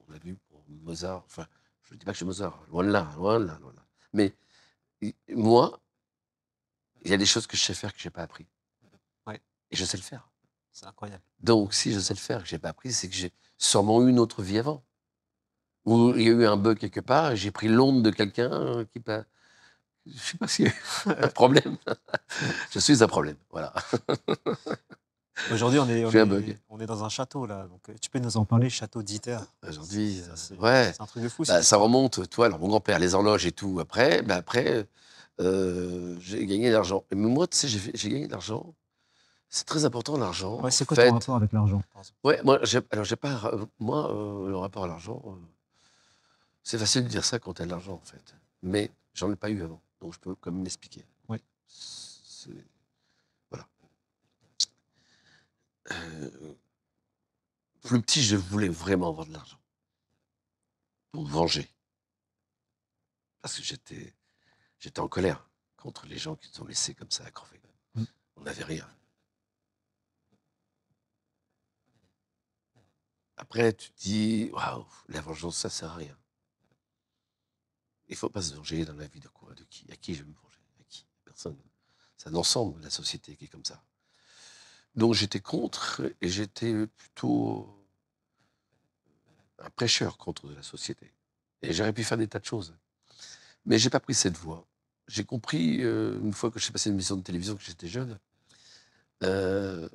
on l'a vu pour Mozart, enfin, je dis pas que c'est Mozart, loin de là, loin de là, loin de là. Mais moi, il y a des choses que je sais faire que j'ai pas appris. Ouais. Et je sais le faire. C'est incroyable. Donc, si je sais le faire et que j'ai pas appris, c'est que j'ai sûrement eu une autre vie avant. Ou il y a eu un bug quelque part et j'ai pris l'onde de quelqu'un qui pas. Je sais pas s'il y a eu un problème. Je suis un problème, voilà. Aujourd'hui, J'ai un bug. on est dans un château là, donc tu peux nous en parler, château d'Iter. Aujourd'hui, Ça, c'est ouais, c'est un truc de fou. bah, ça remonte, toi, alors mon grand-père, les horloges et tout. Après, j'ai gagné de l'argent. Mais moi, tu sais, j'ai gagné de l'argent. C'est très important, l'argent. Ouais, c'est En quoi ton fait, rapport avec l'argent? ouais, moi, j'ai pas, moi, le rapport à l'argent, c'est facile de dire ça quand tu as de l'argent, en fait. Mais j'en ai pas eu avant, donc je peux quand même l'expliquer. Ouais. Voilà. Euh, plus petit, je voulais vraiment avoir de l'argent pour me venger. Parce que j'étais en colère contre les gens qui nous ont laissés comme ça à crever. Mm. On n'avait rien. Après, tu te dis, waouh, la vengeance, ça sert à rien. Il faut pas se venger dans la vie de quoi, de qui, à qui je vais me venger, à qui, personne. C'est un ensemble, la société qui est comme ça. Donc j'étais contre et j'étais plutôt un prêcheur contre de la société. Et j'aurais pu faire des tas de choses. Mais j'ai pas pris cette voie. J'ai compris, une fois que j'ai passé une émission de télévision, que j'étais jeune, euh,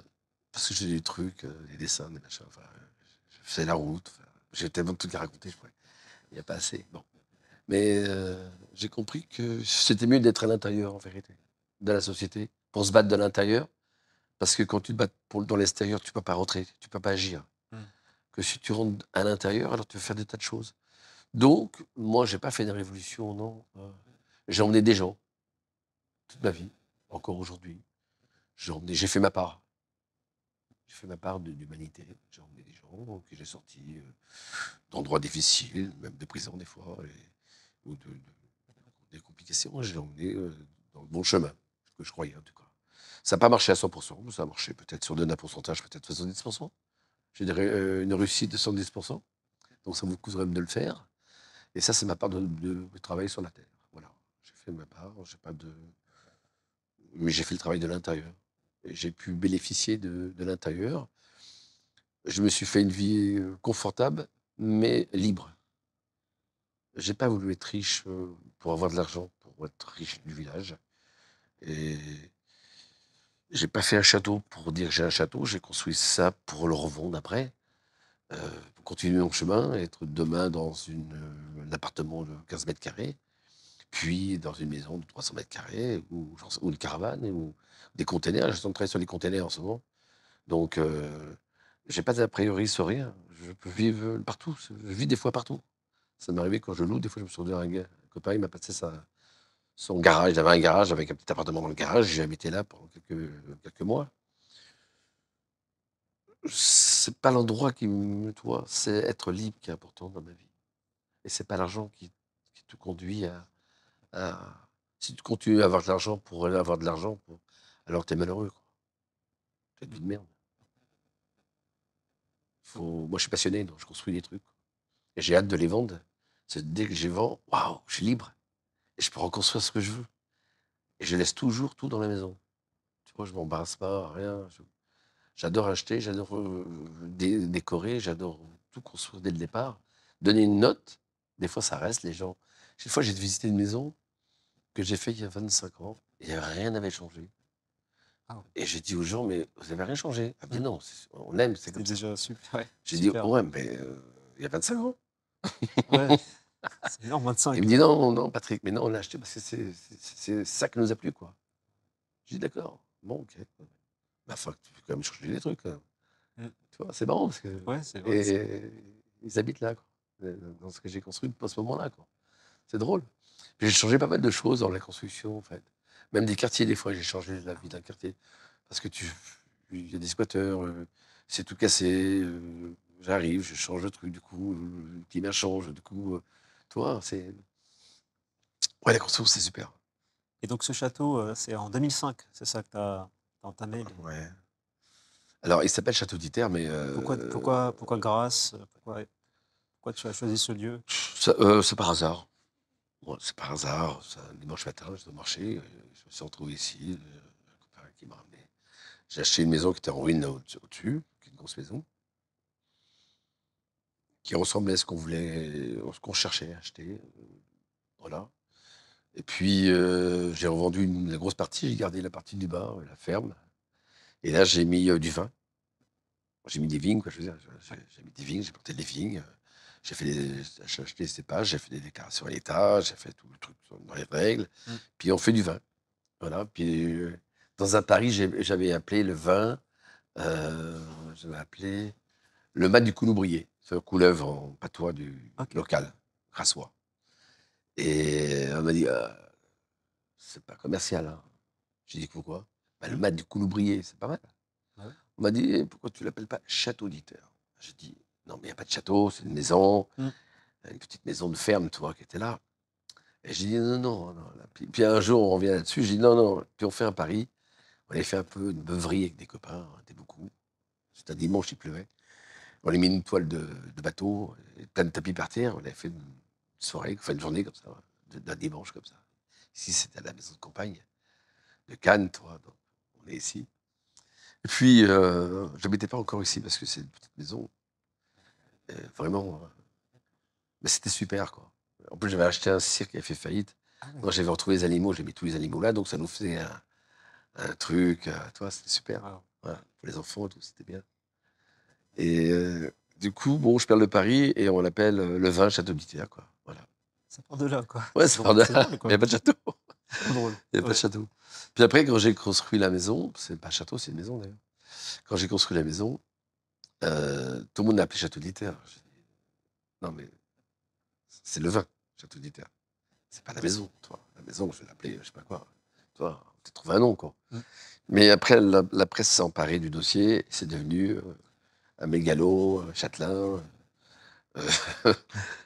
parce que j'ai des trucs, des dessins, des machins, enfin, je faisais la route, enfin, j'ai tellement de trucs à raconter, je pourrais. Il n'y a pas assez. Bon. Mais j'ai compris que c'était mieux d'être à l'intérieur, en vérité, de la société, pour se battre de l'intérieur. Parce que quand tu te bats dans l'extérieur, tu ne peux pas rentrer, tu ne peux pas agir. Mm. Que si tu rentres à l'intérieur, alors tu veux faire des tas de choses. Donc, moi, j'ai pas fait de révolution, non. J'ai emmené des gens, toute ma vie, encore aujourd'hui. J'ai fait ma part. J'ai fait ma part d'humanité. J'ai emmené des gens que j'ai sortis d'endroits difficiles, même de prison des fois, ou des complications. J'ai emmené dans le bon chemin, ce que je croyais en tout cas. Ça n'a pas marché à 100%, mais ça a marché peut-être sur un pourcentage, peut-être 70%. J'ai une réussite de 110%. Donc ça vous coûterait de le faire. Et ça, c'est ma part de travail sur la terre. Voilà. J'ai fait ma part, j'ai pas de. Mais j'ai fait le travail de l'intérieur. Et j'ai pu bénéficier de l'intérieur. Je me suis fait une vie confortable, mais libre. J'ai pas voulu être riche pour avoir de l'argent, pour être riche du village. Et j'ai pas fait un château pour dire que j'ai un château. J'ai construit ça pour le revendre après. Pour continuer mon chemin, être demain dans un appartement de 15 mètres carrés, puis dans une maison de 300 mètres carrés, ou une caravane, ou des containers. Je suis en train de travailler sur les containers en ce moment. Donc, j'ai pas d'a priori sur rien. Je peux vivre partout. Je vis des fois partout. Ça m'est arrivé quand je loue. Des fois, je me suis retrouvé un copain, il m'a passé son garage. Il avait un garage avec un petit appartement dans le garage. J'ai habité là pendant quelques mois. C'est pas l'endroit qui me doit, c'est être libre qui est important dans ma vie. Et c'est pas l'argent qui te conduit si tu continues à avoir de l'argent pour avoir de l'argent, alors tu es malheureux, quoi. Tu une vie de merde. Moi, je suis passionné, donc je construis des trucs. Et j'ai hâte de les vendre. Dès que je les vends, waouh, je suis libre. Et je peux reconstruire ce que je veux. Et je laisse toujours tout dans la maison. Tu vois, je m'embarrasse pas, rien. J'adore acheter, j'adore décorer, j'adore tout construire dès le départ. Donner une note, des fois ça reste, les gens. Une fois, j'ai visité une maison que j'ai fait il y a 25 ans, et rien n'avait changé. Ah. Et j'ai dit aux gens, mais vous n'avez rien changé. Elle me dit Mm. non, on aime, c'est C'est comme ça. déjà super. Ouais, J'ai dit, super. ouais, mais il y a 25 ans. Ouais, c'est énorme, Il 25. me dit, non, non, Patrick, mais non, on l'a acheté parce que c'est ça qui nous a plu, quoi. J'ai dit, d'accord, bon, ok. Mais enfin, tu peux quand même changer des trucs, hein. Mm. Tu vois, c'est marrant parce que. Ouais, c'est vrai. Et ils habitent là, quoi, dans ce que j'ai construit à ce moment-là, quoi. C'est drôle. J'ai changé pas mal de choses dans la construction, en fait. Même des quartiers, des fois, j'ai changé la vie d'un quartier. Parce que il y a des squatteurs, c'est tout cassé, j'arrive, je change le truc, du coup, le climat change, du coup, tu vois, c'est. Ouais, la construction, c'est super. Et donc ce château, c'est en 2005, c'est ça que tu as entamé Ouais. Alors, il s'appelle Château d'Iter, mais. Pourquoi Grasse? Pourquoi tu as choisi ce lieu? C'est par hasard. Ouais, c'est par hasard. C'est un dimanche matin, j'étais au marché, je me suis retrouvé ici, un copain qui m'a ramené. J'ai acheté une maison qui était en ruine là au-dessus, qui est une grosse maison, qui ressemblait à ce qu'on voulait, ce qu'on cherchait à acheter. Voilà. Et puis, j'ai revendu la grosse partie, j'ai gardé la partie du bas, la ferme. Et là, j'ai mis du vin. J'ai mis des vignes, quoi, je veux dire. J'ai mis des vignes, j'ai planté des vignes. J'ai acheté des cépages, j'ai fait des déclarations à l'État, j'ai fait tout le truc dans les règles. Mm. Puis on fait du vin. Voilà. Puis dans un Paris, j'avais appelé le vin, j'avais appelé le mat du Couloubrier. C'est un couleuvre en patois local, grassois. Et on m'a dit, c'est pas commercial, hein. J'ai dit, pourquoi? Bah, le mat du Couloubrier, c'est pas mal. Ouais. On m'a dit, pourquoi tu l'appelles pas Château d'Iter? J'ai dit, non, mais il n'y a pas de château, c'est une maison, une petite maison de ferme, tu vois, qui était là. Et j'ai dit, non, non, non. Puis un jour, on revient là-dessus, j'ai dit, non, non. Puis on fait un pari. On avait fait un peu une beuverie avec des copains, on était beaucoup. C'était un dimanche, il pleuvait. On a mis une toile de bateau, et plein de tapis par terre. On avait fait une soirée, enfin une journée comme ça, d'un dimanche comme ça. Ici, c'était à la maison de campagne de Cannes, toi. Donc, on est ici. Et puis, je n'habitais pas encore ici parce que c'est une petite maison. Vraiment, mais c'était super, quoi. En plus, j'avais acheté un cirque qui avait fait faillite. Ah ouais. Donc, j'avais retrouvé les animaux, j'ai mis tous les animaux là, donc ça nous faisait un truc, toi, c'était super. Wow. Voilà, pour les enfants et tout, c'était bien. Et du coup, bon, je perds le pari et on l'appelle le vin Château d'Itière, quoi. Voilà. Ça part de là, quoi. Ouais, C'est c'est drôle, c'est drôle, Il quoi. n'y a pas de château. Trop drôle. Il n'y a pas Ouais. de château. Puis après, quand j'ai construit la maison, c'est pas un château, c'est une maison d'ailleurs. Quand j'ai construit la maison, tout le monde l'a appelé Château d'Itière. J'ai dit, non, mais c'est le vin, Château d'Itière. C'est pas la maison, toi. La maison, je vais l'appeler, je sais pas quoi. Toi, tu trouvé un nom, quoi. Mm. Mais après, la presse s'est emparée du dossier. C'est devenu un mégalo, châtelain. euh,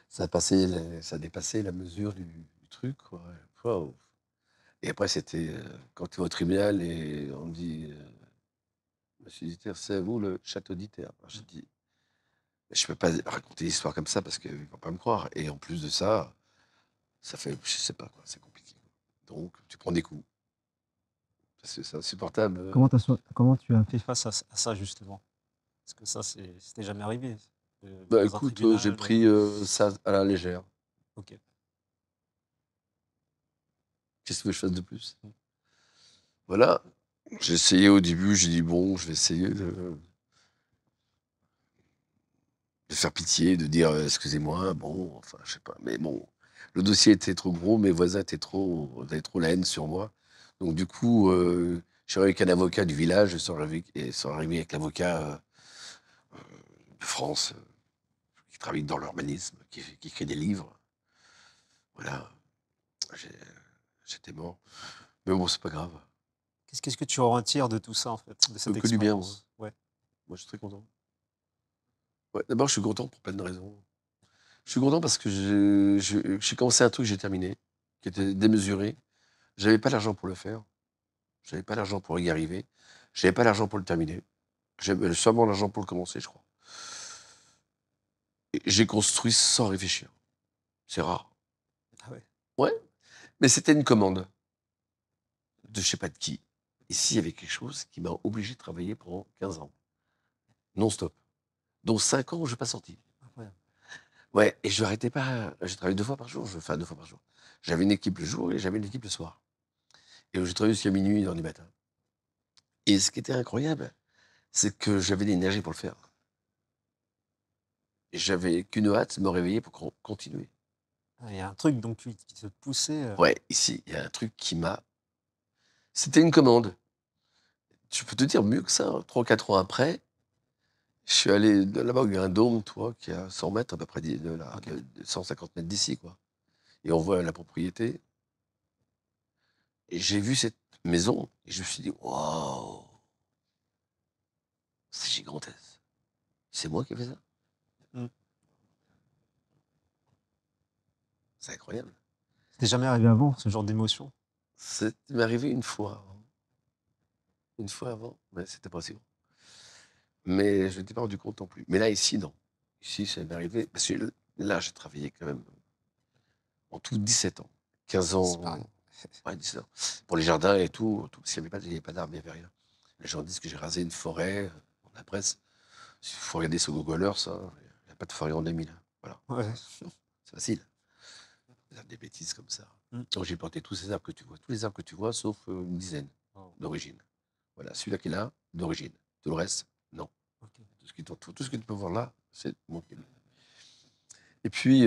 ça a dépassé la mesure du truc, quoi. Waouh. Et après, c'était quand tu vas au tribunal et on me dit, Monsieur Diter, c'est vous le château d'Iter. Alors, j'ai dit, je peux pas raconter l'histoire comme ça parce qu'ils ne vont pas me croire. Et en plus de ça, ça fait, je sais pas quoi, c'est compliqué. Donc, tu prends des coups. Parce que c'est insupportable. Comment tu as fait face à ça, justement? Parce que ça, c'était jamais arrivé. Bah Dans un écoute, tribunal. j'ai pris ça à la légère. Ok. Qu'est-ce que tu veux que je fasse de plus? Voilà. J'ai essayé au début, j'ai dit bon, je vais essayer de faire pitié, de dire excusez-moi, bon, enfin, je sais pas. Mais bon, le dossier était trop gros, mes voisins avaient trop la haine sur moi. Donc du coup, je suis arrivé avec un avocat du village, ils sont arrivés avec l'avocat de France, qui travaille dans l'urbanisme, qui écrit des livres. Voilà, J'ai- j'étais mort. Mais bon, c'est pas grave. Qu'est-ce que tu en retires de tout ça, en fait, de cette Que du bien, moi. expérience? Ouais. Moi, je suis très content. Ouais, d'abord, je suis content pour plein de raisons. Je suis content parce que j'ai commencé un truc que j'ai terminé, qui était démesuré. J'avais pas l'argent pour le faire. J'avais pas l'argent pour y arriver. J'avais pas l'argent pour le terminer. J'avais seulement l'argent pour le commencer, je crois. Et j'ai construit sans réfléchir. C'est rare. Ah ouais. Ouais, mais c'était une commande de je sais pas de qui. Ici, il y avait quelque chose qui m'a obligé de travailler pendant 15 ans, non-stop. Dont 5 ans où je n'ai pas sorti. Incroyable. Ouais, et je n'arrêtais pas. J'ai travaillé 2 fois par jour. Enfin, 2 fois par jour. J'avais une équipe le jour et j'avais une équipe le soir. Et j'ai travaillé jusqu'à minuit, 1 heure du matin. Et ce qui était incroyable, c'est que j'avais l'énergie pour le faire. Et j'avais qu'une hâte, me réveiller pour continuer. Ah, il y a un truc donc qui te poussait. Ouais, ici, il y a un truc qui m'a. C'était une commande. Je peux te dire mieux que ça. 3 4 ans après, je suis allé là-bas où il y a un dôme, toi, qui est à 100 mètres à peu près de là, Ok. de 150 mètres d'ici, quoi. Et on voit la propriété. Et j'ai vu cette maison et je me suis dit, waouh, c'est gigantesque. C'est moi qui ai fait ça. Mm. C'est incroyable. C'était jamais arrivé avant, ce genre d'émotion? C'est m'est arrivé une fois. Une fois avant, mais c'était pas si bon. Mais je ne m'étais pas rendu compte non plus. Mais là, ici, non. Ici, ça m'est arrivé. Parce que là, j'ai travaillé quand même en tout 17 ans. 15 C'est ans. pareil. Ouais, 17 ans. Pour les jardins et tout. Parce qu'il n'y avait pas d'arbres, il n'y avait rien. Les gens disent que j'ai rasé une forêt, dans la presse. Il faut regarder sur Google Earth, ça. Il n'y a pas de forêt en 2000. Voilà. Ouais. C'est facile. Des bêtises comme ça. Mm. Donc j'ai planté tous ces arbres que tu vois. Tous les arbres que tu vois, sauf une dizaine Wow. d'origine. Voilà, celui-là qui est là, d'origine. Tout le reste, non. Ok. Tout ce que tu peux voir là, c'est mon film. Et puis,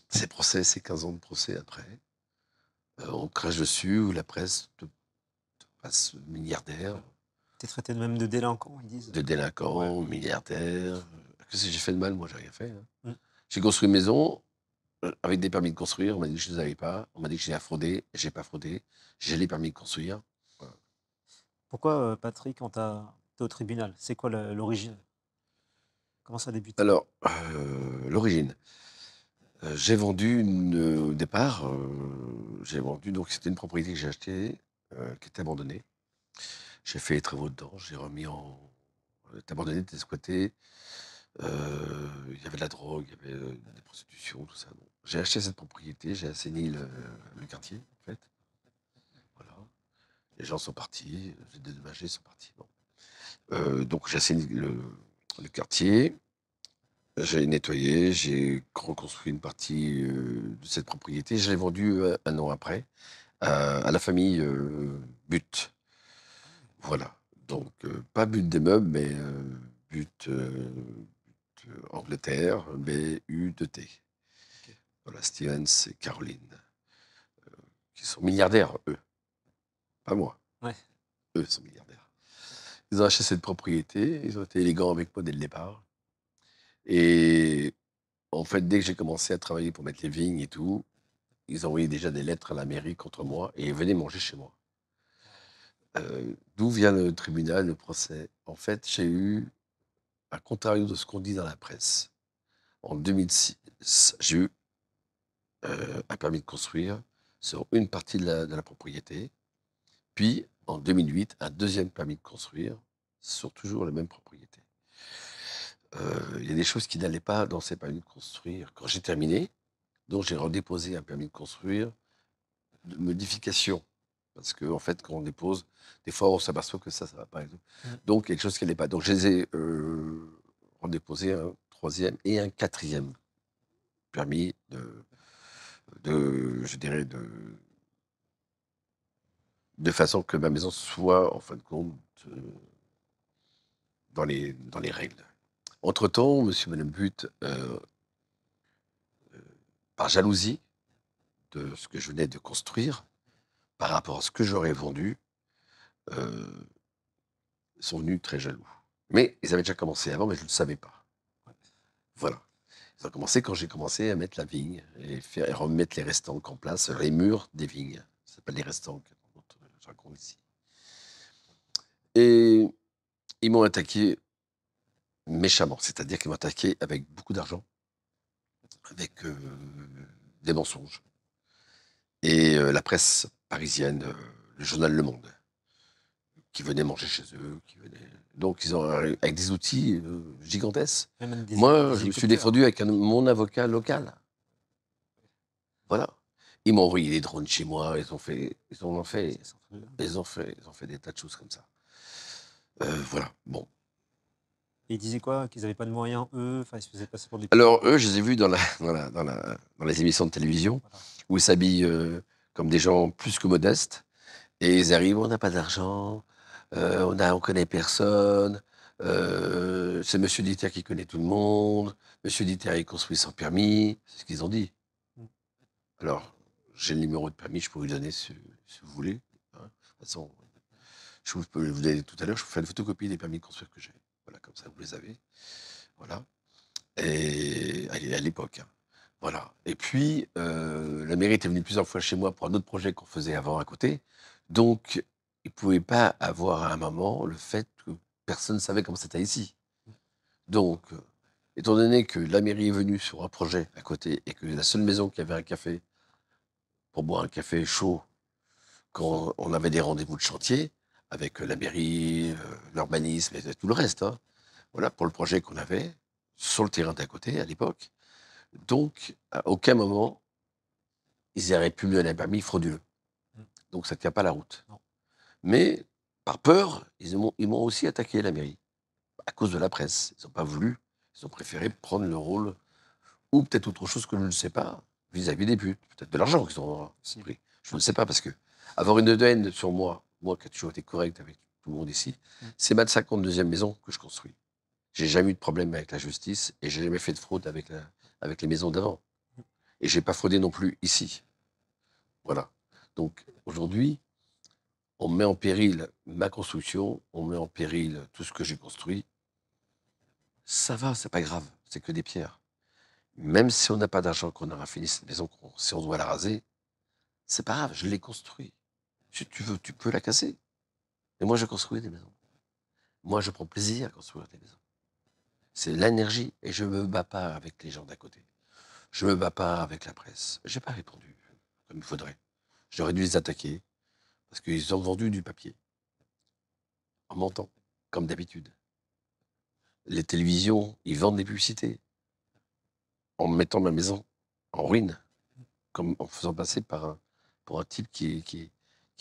ces procès, ces 15 ans de procès après, on crache dessus, où la presse te passe milliardaire, T'es traité même de délinquant, ils disent. de délinquant, milliardaire. Qu'est-ce que j'ai fait de mal? Moi, j'ai rien fait. Hein. Mm. J'ai construit une maison avec des permis de construire. On m'a dit que je ne les avais pas. On m'a dit que j'ai fraudé. J'ai pas fraudé. J'ai les permis de construire. Voilà. Pourquoi, Patrick, quand t'es au tribunal? C'est quoi l'origine? Comment ça a débuté? Alors, l'origine. J'ai vendu au départ, j'ai vendu, donc c'était une propriété que j'ai achetée, qui était abandonnée. J'ai fait les travaux dedans, j'ai remis en était abandonné, était squatté. Il y avait de la drogue, il y avait des prostitutions, tout ça. Donc, j'ai acheté cette propriété, j'ai assaini le quartier, en fait. Voilà. Les gens sont partis, j'ai dédommagé, ils sont partis. Bon. Donc j'ai assaini le quartier, j'ai nettoyé, j'ai reconstruit une partie de cette propriété. Je l'ai vendue un an après à la famille But. Voilà. Donc pas But des meubles, mais But Angleterre, B-U-T. Ok. Voilà, Stevens et Caroline, qui sont milliardaires, eux. Pas moi. Ouais. Eux sont milliardaires. Ils ont acheté cette propriété, ils ont été élégants avec moi dès le départ. Et en fait, dès que j'ai commencé à travailler pour mettre les vignes et tout, ils envoyaient déjà des lettres à la mairie contre moi et ils venaient manger chez moi. D'où vient le tribunal, le procès? En fait, j'ai eu, à contrario de ce qu'on dit dans la presse, en 2006, j'ai eu un permis de construire sur une partie de la propriété. Puis, en 2008, un deuxième permis de construire sur toujours la même propriété. Il y a des choses qui n'allaient pas dans ces permis de construire. Quand j'ai terminé, donc j'ai redéposé un permis de construire de modification. Parce qu'en fait, quand on dépose, des fois, on s'aperçoit que ça ne va pas. Et tout. Donc, quelque chose qui n'allait pas. Donc, je les ai redéposés un troisième et un quatrième permis je dirais, de façon que ma maison soit, en fin de compte, dans les règles. Entre-temps, monsieur et madame But, par jalousie de ce que je venais de construire, par rapport à ce que j'aurais vendu, sont venus très jaloux. Mais ils avaient déjà commencé avant, mais je ne le savais pas. Voilà. Ils ont commencé quand j'ai commencé à mettre la vigne et remettre les restanques en place, les murs des vignes. Ça s'appelle les restanques, je raconte ici. Et ils m'ont attaqué méchamment, c'est-à-dire qu'ils m'ont attaqué avec beaucoup d'argent, avec des mensonges. Et la presse parisienne, le journal Le Monde, qui venait manger chez eux, donc ils ont avec des outils gigantesques. Même Moi, des je me suis hélicoptères. défendu avec mon avocat local. Voilà. Ils m'ont envoyé des drones chez moi, ils ont fait des tas de choses comme ça. Voilà. Bon. Et ils disaient quoi? Qu'ils n'avaient pas de moyens, eux? Enfin, ils se faisaient passer pour des Alors pauvres. eux, je les ai vus dans les émissions de télévision Voilà. où ils s'habillent comme des gens plus que modestes. Et ils arrivent, on n'a pas d'argent, on connaît personne, c'est Monsieur Diter qui connaît tout le monde, Monsieur Diter il construit sans permis, c'est ce qu'ils ont dit. Mm. Alors, j'ai le numéro de permis, je peux vous le donner si vous voulez. Hein. De toute façon, je peux vous donner tout à l'heure, je vous fais une photocopie des permis de construire que j'ai. Voilà, comme ça vous les avez. Voilà. Et à l'époque. Hein. Voilà. Et puis, la mairie était venue plusieurs fois chez moi pour un autre projet qu'on faisait avant à côté. Donc, ils ne pouvaient pas avoir à un moment le fait que personne ne savait comment c'était ici. Donc, étant donné que la mairie est venue sur un projet à côté et que la seule maison qui avait un café, pour boire un café chaud, quand on avait des rendez-vous de chantier, avec la mairie, l'urbanisme et tout le reste, hein, voilà, pour le projet qu'on avait, sur le terrain d'à côté à l'époque. Donc, à aucun moment, ils auraient pu me donner un permis frauduleux. Donc, ça ne tient pas la route. Non. Mais, par peur, ils m'ont aussi attaqué la mairie. À cause de la presse. Ils n'ont pas voulu. Ils ont préféré prendre le rôle, ou peut-être autre chose que je ne sais pas, vis-à-vis des buts. Peut-être de l'argent qu'ils ont pris. Je ne sais pas, parce que avoir une haine sur moi qui ai toujours été correct avec tout le monde ici, c'est ma 52e maison que je construis. J'ai jamais eu de problème avec la justice et j'ai jamais fait de fraude avec les maisons d'avant. Et j'ai pas fraudé non plus ici. Voilà. Donc aujourd'hui, on met en péril ma construction, on met en péril tout ce que j'ai construit. Ça va, c'est pas grave, c'est que des pierres. Même si on n'a pas d'argent, qu'on aura fini cette maison, si on doit la raser, c'est pas grave, je l'ai construit. Si tu veux, tu peux la casser. Mais moi, je construis des maisons. Moi, je prends plaisir à construire des maisons. C'est l'énergie et je me bats pas avec les gens d'à côté. Je me bats pas avec la presse. J'ai pas répondu comme il faudrait. J'aurais dû les attaquer parce qu'ils ont vendu du papier en mentant, comme d'habitude. Les télévisions, ils vendent des publicités en mettant ma maison en ruine, comme en faisant passer pour un type qui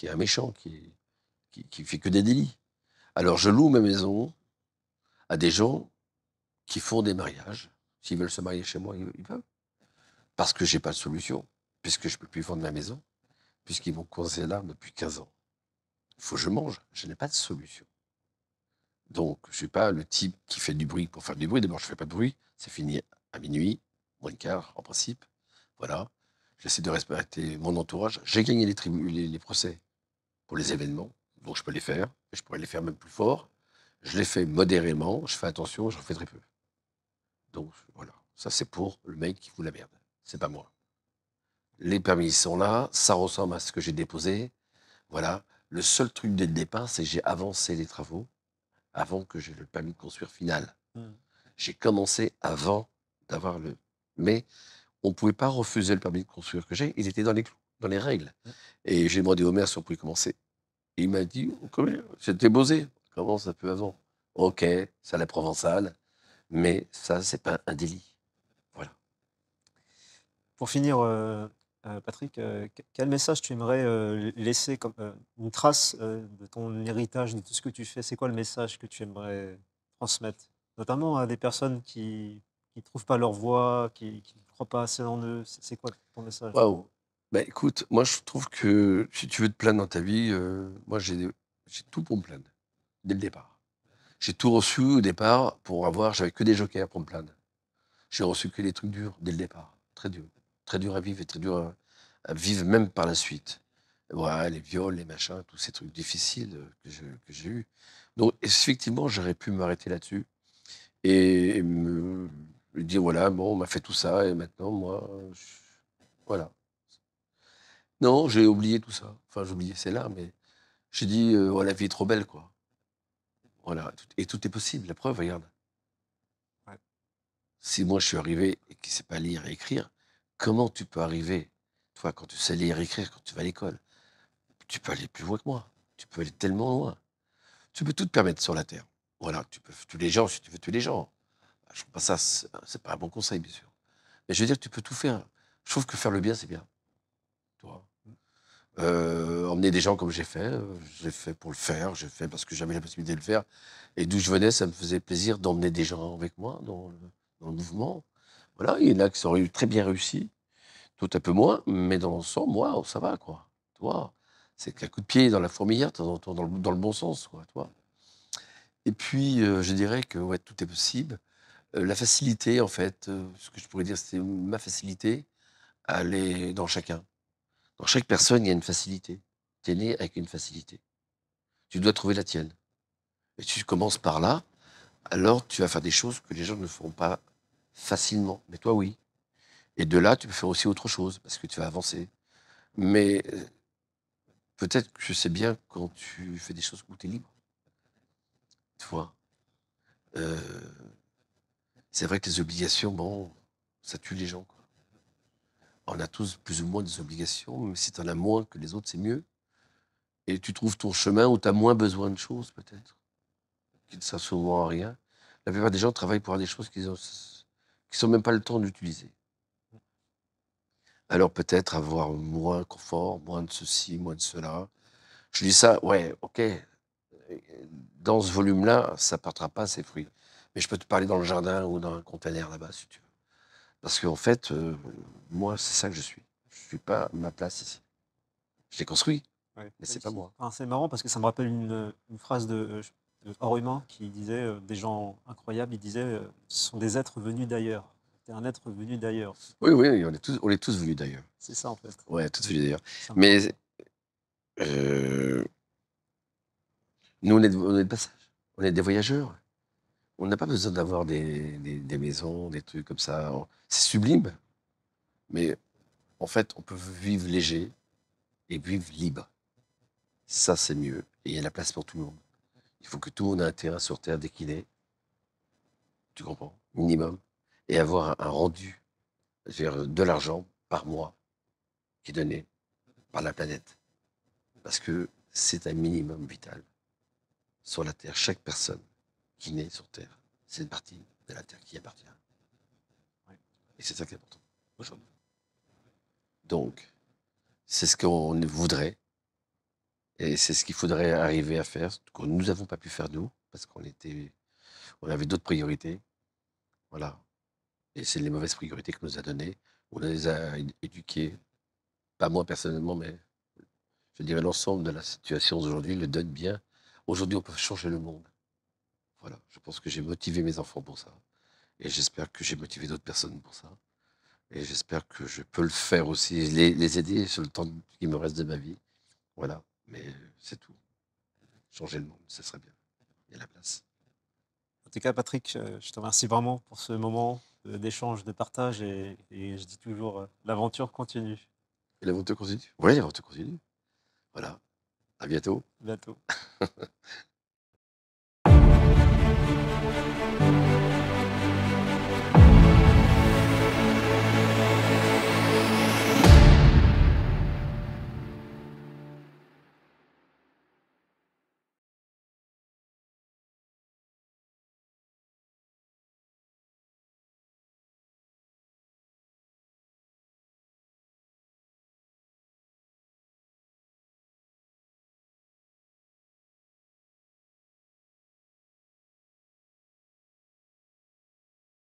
est un méchant, qui fait que des délits. Alors je loue ma maison à des gens qui font des mariages. S'ils veulent se marier chez moi, ils peuvent. Parce que j'ai pas de solution, puisque je peux plus vendre ma maison, puisqu'ils m'ont coincé là depuis 15 ans. Il faut que je mange, je n'ai pas de solution. Donc, je suis pas le type qui fait du bruit pour faire du bruit. D'abord, je fais pas de bruit, c'est fini à minuit, moins le quart, en principe. Voilà. J'essaie de respecter mon entourage. J'ai gagné les procès pour les événements, donc je peux les faire. Et je pourrais les faire même plus fort. Je les fais modérément, je fais attention, j'en fais très peu. Donc, voilà. Ça, c'est pour le mec qui fout la merde. C'est pas moi. Les permis sont là, ça ressemble à ce que j'ai déposé. Voilà. Le seul truc dès le départ, c'est que j'ai avancé les travaux avant que j'ai le permis de construire final. Mmh. J'ai commencé avant d'avoir le... Mais on ne pouvait pas refuser le permis de construire que j'ai. Il était dans les clous, dans les règles. Mmh. Et j'ai demandé au maire si on pouvait commencer. Et il m'a dit, c'était posé. Comment ça peut avant? Ok, c'est à la provençale, mais ça, c'est pas un délit. Voilà. Pour finir, Patrick, quel message tu aimerais laisser comme une trace de ton héritage, de tout ce que tu fais? C'est quoi le message que tu aimerais transmettre? Notamment à des personnes qui ne trouvent pas leur voie, qui ne croient pas assez en eux. C'est quoi ton message? Waouh. Bah écoute, moi je trouve que si tu veux te plaindre dans ta vie, moi j'ai tout pour me plaindre, dès le départ. J'ai tout reçu au départ pour avoir, j'avais que des jokers pour me plaindre. J'ai reçu que des trucs durs dès le départ, très dur à vivre et très dur à vivre même par la suite. Voilà, les viols, les machins, tous ces trucs difficiles que j'ai eus. Donc effectivement, j'aurais pu m'arrêter là-dessus et me dire voilà, bon, on m'a fait tout ça et maintenant moi, voilà. Non, j'ai oublié tout ça. Enfin, j'ai oublié, c'est là, mais j'ai dit oh, la vie est trop belle, quoi. Voilà, et tout est possible. La preuve, regarde. Ouais. Si moi je suis arrivé et qui ne sait pas lire et écrire, comment tu peux arriver, toi, quand tu sais lire et écrire, quand tu vas à l'école, tu peux aller plus loin que moi. Tu peux aller tellement loin. Tu peux tout te permettre sur la terre. Voilà, tu peux tuer les gens si tu veux tuer les gens. Je trouve pas ça, c'est pas un bon conseil, bien sûr. Mais je veux dire, tu peux tout faire. Je trouve que faire le bien, c'est bien. Tu vois. Emmener des gens comme j'ai fait pour le faire, j'ai fait parce que j'avais la possibilité de le faire. Et d'où je venais, ça me faisait plaisir d'emmener des gens avec moi dans le mouvement. Voilà, il y en a qui auraient très bien réussi, d'autres un peu moins, mais dans l'ensemble, moi, ça va, quoi. Tu vois, c'est qu'un coup de pied dans la fourmilière, de temps en temps, dans le bon sens, quoi, tu vois. Et puis, je dirais que ouais, tout est possible. La facilité, en fait, ce que je pourrais dire, c'est ma facilité à aller dans chacun. Dans chaque personne, il y a une facilité. Tu es né avec une facilité. Tu dois trouver la tienne. Et tu commences par là, alors tu vas faire des choses que les gens ne feront pas facilement. Mais toi, oui. Et de là, tu peux faire aussi autre chose, parce que tu vas avancer. Mais peut-être que c'est bien quand tu fais des choses où tu es libre. Tu vois. Euh, c'est vrai que les obligations, bon, ça tue les gens, quoi. On a tous plus ou moins des obligations, mais si tu en as moins que les autres, c'est mieux. Et tu trouves ton chemin où tu as moins besoin de choses, peut-être, qui ne servent souvent à rien. La plupart des gens travaillent pour avoir des choses qui sont même pas le temps d'utiliser. Alors peut-être avoir moins confort, moins de ceci, moins de cela. Je dis ça, ouais, ok. Dans ce volume-là, ça ne portera pas ses fruits. Mais je peux te parler dans le jardin ou dans un conteneur là-bas, si tu veux. Parce qu'en fait, moi, c'est ça que je suis. Je ne suis pas à ma place ici. Je l'ai construit, Ouais. mais c'est pas moi. Enfin, c'est marrant parce que ça me rappelle une phrase de Hors Humain qui disait, des gens incroyables, il disait, ce sont des êtres venus d'ailleurs. T'es un être venu d'ailleurs. Oui, oui, on est tous venus d'ailleurs. C'est ça en fait. Ouais, tous venus d'ailleurs. Ça me Mais nous, on est de passage. On est des voyageurs. On n'a pas besoin d'avoir des maisons, des trucs comme ça. C'est sublime. Mais en fait, on peut vivre léger et vivre libre. Ça, c'est mieux. Et il y a la place pour tout le monde. Il faut que tout le monde ait un terrain sur Terre dès qu'il est. Tu comprends? Minimum. Et avoir un rendu, c'est-à-dire de l'argent par mois qui est donné par la planète. Parce que c'est un minimum vital sur la Terre. Chaque personne qui naît sur Terre, c'est une partie de la terre qui appartient. Ouais. Et c'est ça qui est important aujourd'hui. Donc, c'est ce qu'on voudrait. Et c'est ce qu'il faudrait arriver à faire, ce que nous n'avons pas pu faire nous, parce on avait d'autres priorités. Voilà. Et c'est les mauvaises priorités qu'on nous a données. On les a éduquées, pas moi personnellement, mais je dirais l'ensemble de la situation d'aujourd'hui le donne bien. Aujourd'hui, on peut changer le monde. Voilà. Je pense que j'ai motivé mes enfants pour ça. Et j'espère que j'ai motivé d'autres personnes pour ça. Et j'espère que je peux le faire aussi, les aider sur le temps qui me reste de ma vie. Voilà. Mais c'est tout. Changer le monde, ce serait bien. Il y a la place. En tout cas, Patrick, je te remercie vraiment pour ce moment d'échange, de partage et je dis toujours, l'aventure continue. Et l'aventure continue? Oui, l'aventure continue. Voilà. À bientôt. À bientôt.